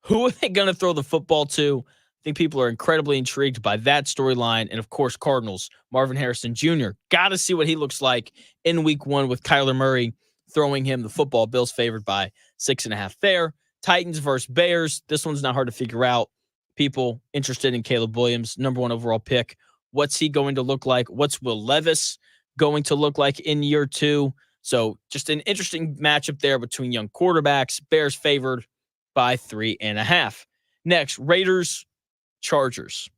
Who are they going to throw the football to? I think people are incredibly intrigued by that storyline. And, of course, Cardinals, Marvin Harrison Jr. Got to see what he looks like in week 1 with Kyler Murray throwing him the football. Bills favored by 6.5 there. Titans versus Bears. This one's not hard to figure out. People interested in Caleb Williams, number 1 overall pick. What's he going to look like? What's Will Levis going to look like in year 2? So just an interesting matchup there between young quarterbacks. Bears favored by 3.5. Next, Raiders, Chargers.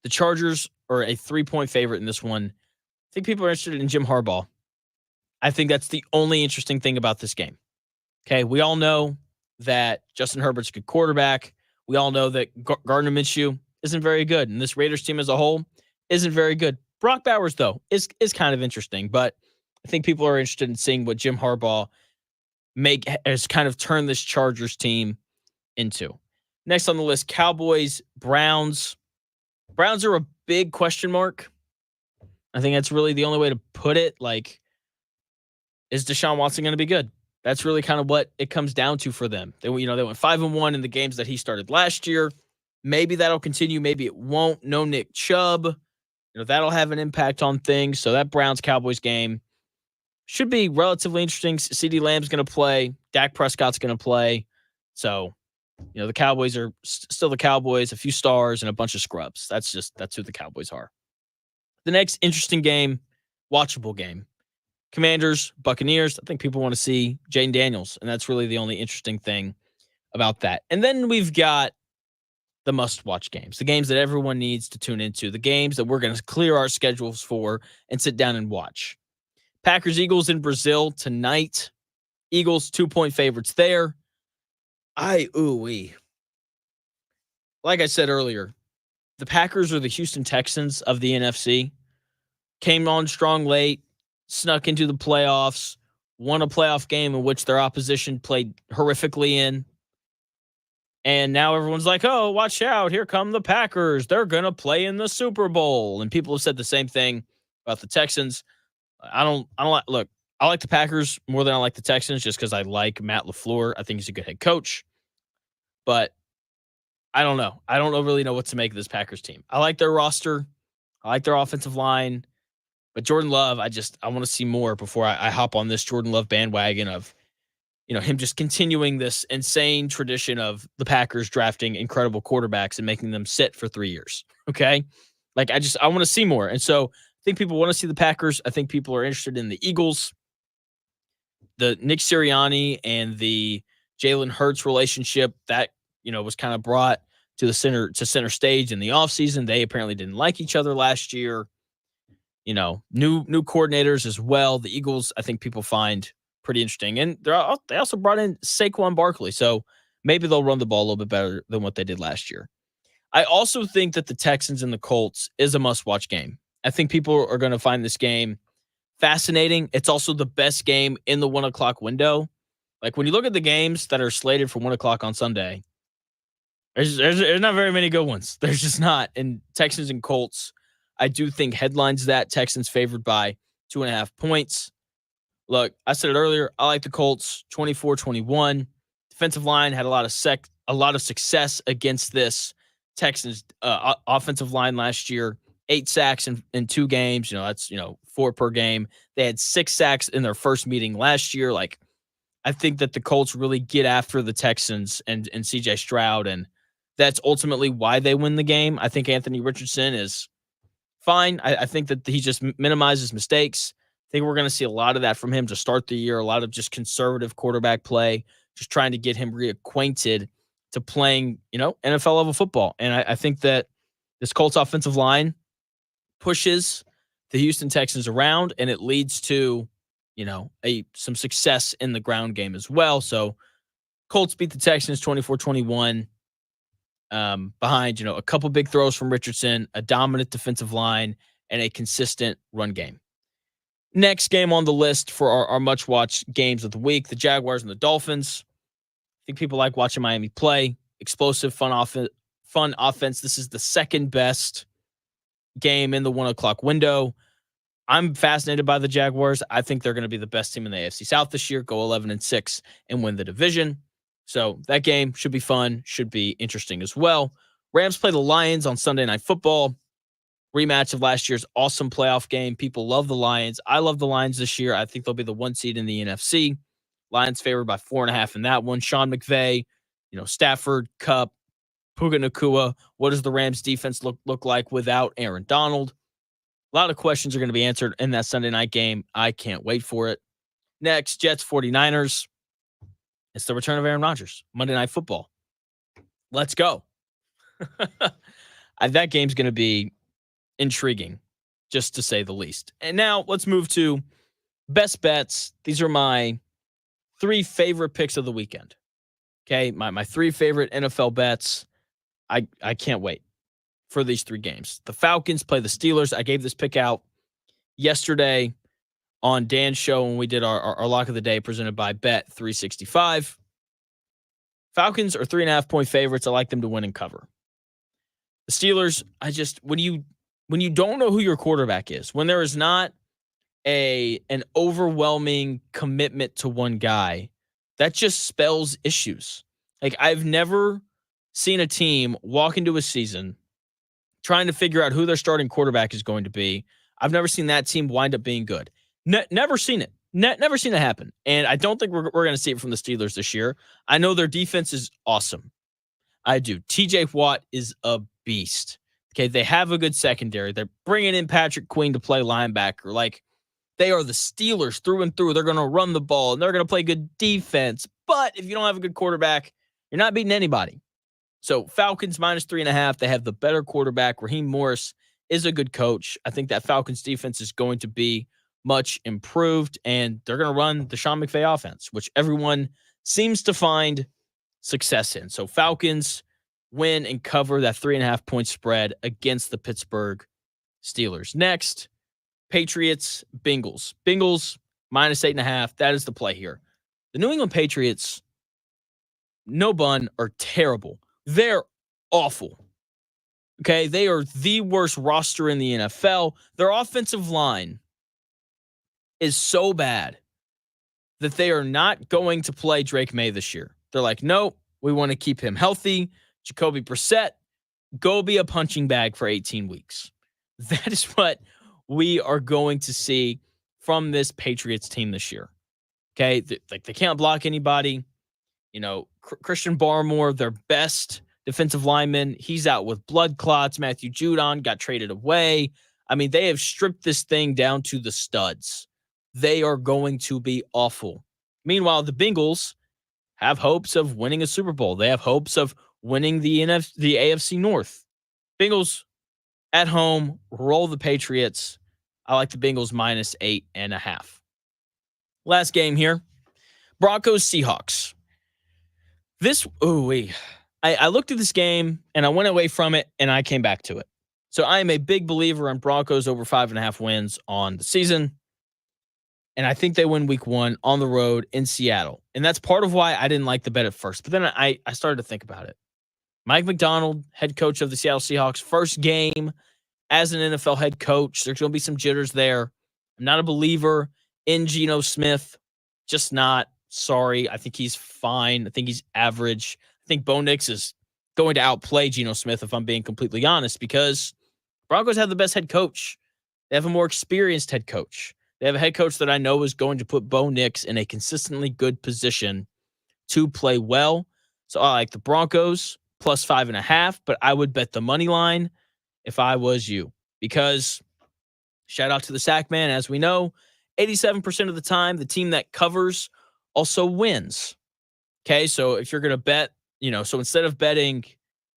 The Chargers are a 3-point favorite in this one. I think people are interested in Jim Harbaugh. I think that's the only interesting thing about this game. Okay, we all know that Justin Herbert's a good quarterback. We all know that Gardner Minshew isn't very good, and this Raiders team as a whole isn't very good. Brock Bowers, though, is kind of interesting, but I think people are interested in seeing what Jim Harbaugh has kind of turned this Chargers team into. Next on the list, Cowboys, Browns. Browns are a big question mark. I think that's really the only way to put it. Like, is Deshaun Watson going to be good? That's really kind of what it comes down to for them. They went 5-1 in the games that he started last year. Maybe that'll continue. Maybe it won't. No Nick Chubb. That'll have an impact on things. So that Browns-Cowboys game should be relatively interesting. CeeDee Lamb's going to play. Dak Prescott's going to play. So, the Cowboys are still the Cowboys, a few stars and a bunch of scrubs. That's who the Cowboys are. The next interesting game, watchable game. Commanders, Buccaneers. I think people want to see Jaden Daniels, and that's really the only interesting thing about that. And then we've got the must-watch games, the games that everyone needs to tune into, the games that we're going to clear our schedules for and sit down and watch. Packers-Eagles in Brazil tonight. Eagles 2-point favorites there. Like I said earlier, the Packers are the Houston Texans of the NFC. Came on strong late, snuck into the playoffs, won a playoff game in which their opposition played horrifically in. And now everyone's like, oh, watch out. Here come the Packers. They're going to play in the Super Bowl. And people have said the same thing about the Texans. I like the Packers more than I like the Texans just because I like Matt LaFleur. I think he's a good head coach. But I don't know. I don't really know what to make of this Packers team. I like their roster. I like their offensive line. But Jordan Love, I want to see more before I hop on this Jordan Love bandwagon of, him just continuing this insane tradition of the Packers drafting incredible quarterbacks and making them sit for 3 years. Okay. I want to see more. And so I think people want to see the Packers. I think people are interested in the Eagles. The Nick Sirianni and the Jalen Hurts relationship that, was kind of brought to the center stage in the offseason. They apparently didn't like each other last year. New coordinators as well. The Eagles, I think people find pretty interesting. And they also brought in Saquon Barkley. So maybe they'll run the ball a little bit better than what they did last year. I also think that the Texans and the Colts is a must-watch game. I think people are going to find this game fascinating. It's also the best game in the 1 o'clock window. When you look at the games that are slated for 1 o'clock on Sunday, there's not very many good ones. There's just not. And Texans and Colts, I do think headlines that Texans favored by 2.5 points. Look, I said it earlier. I like the Colts 24-21. Defensive line had a lot of success against this Texans offensive line last year. 8 sacks in 2 games. That's 4 per game. They had 6 sacks in their first meeting last year. I think that the Colts really get after the Texans and CJ Stroud, and that's ultimately why they win the game. I think Anthony Richardson is fine. I think that he just minimizes mistakes. I think we're going to see a lot of that from him to start the year, a lot of just conservative quarterback play, just trying to get him reacquainted to playing, NFL level football. And I think that this Colts offensive line pushes the Houston Texans around, and it leads to, some success in the ground game as well. So Colts beat the Texans 24-21 behind, a couple big throws from Richardson, a dominant defensive line, and a consistent run game. Next game on the list for our much-watched games of the week, the Jaguars and the Dolphins. I think people like watching Miami play. Explosive, fun offense. This is the second best game in the 1 o'clock window. I'm fascinated by the Jaguars. I think they're going to be the best team in the AFC South this year, go 11-6 and win the division. So that game should be fun, should be interesting as well. Rams play the Lions on Sunday Night Football. Rematch of last year's awesome playoff game. People love the Lions. I love the Lions this year. I think they'll be the 1 seed in the NFC. Lions favored by 4.5 in that one. Sean McVay, Stafford, Kupp, Puka Nacua. What does the Rams defense look like without Aaron Donald? A lot of questions are going to be answered in that Sunday night game. I can't wait for it. Next, Jets 49ers. It's the return of Aaron Rodgers. Monday Night Football. Let's go. That game's going to be intriguing, just to say the least. And now let's move to best bets. These are my 3 favorite picks of the weekend. Okay, my 3 favorite NFL bets. I can't wait for these 3 games. The Falcons play the Steelers. I gave this pick out yesterday on Dan's show when we did our lock of the day presented by Bet365. Falcons are 3.5 point favorites. I like them to win and cover. The Steelers, when you don't know who your quarterback is, when there is not an overwhelming commitment to one guy, that just spells issues. I've never seen a team walk into a season trying to figure out who their starting quarterback is going to be. I've never seen that team wind up being good. Never seen it. Never seen it happen. And I don't think we're going to see it from the Steelers this year. I know their defense is awesome. I do. TJ Watt is a beast. Okay, they have a good secondary. They're bringing in Patrick Queen to play linebacker. Like, they are the Steelers through and through. They're going to run the ball, and they're going to play good defense. But if you don't have a good quarterback, you're not beating anybody. So Falcons -3.5. They have the better quarterback. Raheem Morris is a good coach. I think that Falcons defense is going to be much improved, and they're going to run the Sean McVay offense, which everyone seems to find success in. So Falcons win and cover that 3.5 point spread against the Pittsburgh Steelers. Next, Patriots, Bengals. Bengals -8.5. That is the play here. The New England Patriots, no bun, are terrible. They're awful. Okay, they are the worst roster in the NFL. Their offensive line is so bad that they are not going to play Drake May this year. They're like, nope, we want to keep him healthy. Jacoby Brissett, go be a punching bag for 18 weeks. That is what we are going to see from this Patriots team this year. Okay, they can't block anybody. You know, Christian Barmore, their best defensive lineman, he's out with blood clots. Matthew Judon got traded away. I mean, they have stripped this thing down to the studs. They are going to be awful. Meanwhile, the Bengals have hopes of winning a Super Bowl. They have hopes of winning the AFC North. Bengals at home, roll the Patriots. I like the Bengals -8.5. Last game here, Broncos Seahawks. I looked at this game and I went away from it and I came back to it. So I am a big believer in Broncos over 5.5 wins on the season. And I think they win week 1 on the road in Seattle. And that's part of why I didn't like the bet at first. But then I started to think about it. Mike McDonald, head coach of the Seattle Seahawks, first game as an NFL head coach. There's going to be some jitters there. I'm not a believer in Geno Smith. Just not. Sorry. I think he's fine. I think he's average. I think Bo Nix is going to outplay Geno Smith, if I'm being completely honest, because Broncos have the best head coach. They have a more experienced head coach. They have a head coach that I know is going to put Bo Nix in a consistently good position to play well. So I like the Broncos +5.5, but I would bet the money line if I was you, because shout out to the sack man. As we know, 87% of the time, the team that covers also wins. Okay, so if you're going to bet, so instead of betting,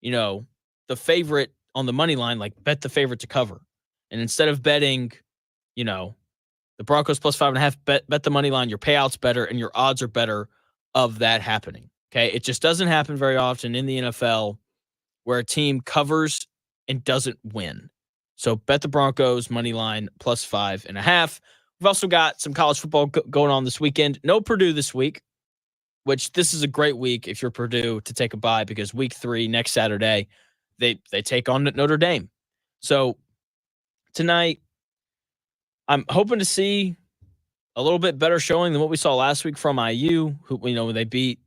the favorite on the money line, like bet the favorite to cover. And instead of betting, the Broncos +5.5, bet the money line, your payout's better and your odds are better of that happening. Okay, it just doesn't happen very often in the NFL where a team covers and doesn't win. So bet the Broncos money line +5.5. We've also got some college football going on this weekend. No Purdue this week, which this is a great week if you're Purdue to take a bye, because week 3 next Saturday, they take on Notre Dame. So tonight, I'm hoping to see a little bit better showing than what we saw last week from IU, who, when they beat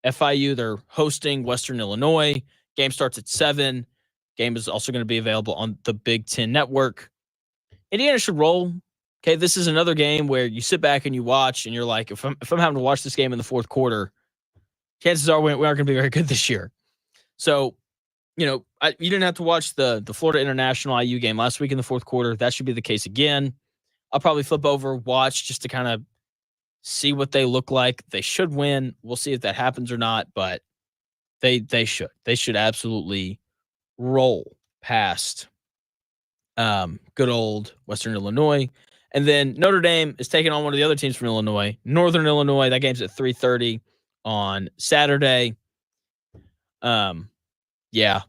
FIU. They're hosting Western Illinois. Game starts at 7. Game is also going to be available on the Big Ten Network. Indiana should roll. Okay, this is another game where you sit back and you watch, and you're like, if I'm having to watch this game in the fourth quarter, chances are we aren't going to be very good this year. So, you didn't have to watch the Florida International IU game last week in the fourth quarter. That should be the case again. I'll probably flip over, watch just to kind of see what they look like. They should win. We'll see if that happens or not, but they should. They should absolutely roll past good old Western Illinois. And then Notre Dame is taking on one of the other teams from Illinois, Northern Illinois. That game's at 3:30 on Saturday. Yeah,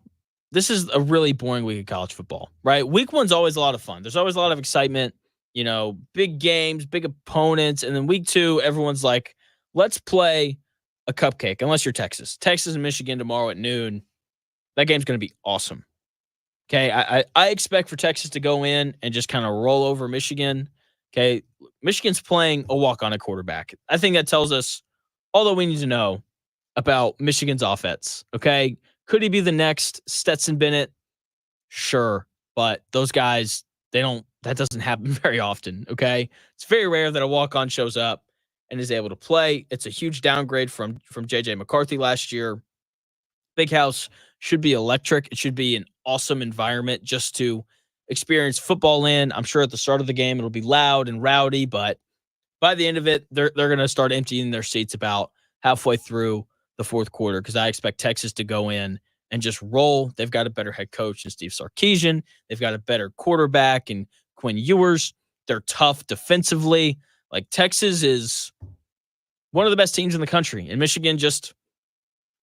this is a really boring week of college football, right? Week 1's always a lot of fun. There's always a lot of excitement, big games, big opponents. And then week 2, everyone's like, let's play a cupcake, unless you're Texas. Texas and Michigan tomorrow at noon. That game's going to be awesome. Okay, I expect for Texas to go in and just kind of roll over Michigan. Okay, Michigan's playing a walk-on at quarterback. I think that tells us all that we need to know about Michigan's offense. Okay, could he be the next Stetson Bennett? Sure. But those guys, that doesn't happen very often. Okay. It's very rare that a walk-on shows up and is able to play. It's a huge downgrade from JJ McCarthy last year. Big House should be electric. It should be an awesome environment just to experience football in. I'm sure at the start of the game it'll be loud and rowdy, but by the end of it, they're going to start emptying their seats about halfway through the fourth quarter because I expect Texas to go in and just roll. They've got a better head coach than Steve Sarkisian. They've got a better quarterback and Quinn Ewers. They're tough defensively. Like Texas is one of the best teams in the country, and Michigan just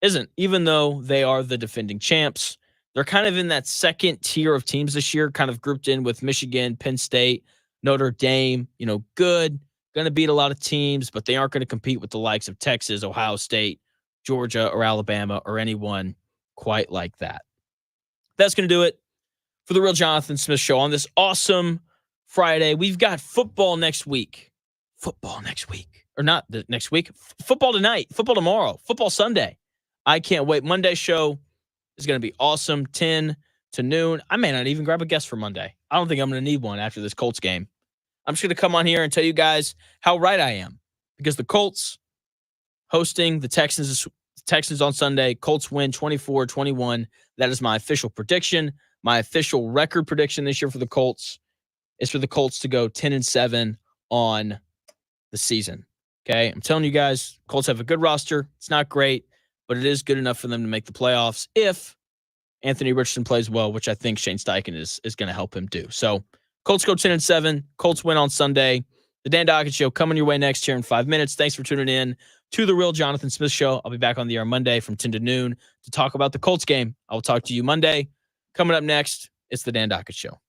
isn't, even though they are the defending champs. They're kind of in that second tier of teams this year, kind of grouped in with Michigan, Penn State, Notre Dame, good, going to beat a lot of teams, but they aren't going to compete with the likes of Texas, Ohio State, Georgia, or Alabama, or anyone quite like that. That's going to do it for the Real Jonathan Smith Show on this awesome Friday. We've got football next week. Or not next week. Football tonight. Football tomorrow. Football Sunday. I can't wait. Monday show is going to be awesome. 10 to noon. I may not even grab a guest for Monday. I don't think I'm going to need one after this Colts game. I'm just going to come on here and tell you guys how right I am. Because the Colts hosting the Texans on Sunday. Colts win 24-21. That is my official prediction. My official record prediction this year for the Colts is for the Colts to go 10-7 on the season. Okay? I'm telling you guys, Colts have a good roster. It's not great, but it is good enough for them to make the playoffs if Anthony Richardson plays well, which I think Shane Steichen is going to help him do. So Colts go 10-7. Colts win on Sunday. The Dan Dockett Show coming your way next here in 5 minutes. Thanks for tuning in to the Real Jonathan Smith Show. I'll be back on the air Monday from 10 to noon to talk about the Colts game. I will talk to you Monday. Coming up next, it's the Dan Dockett Show.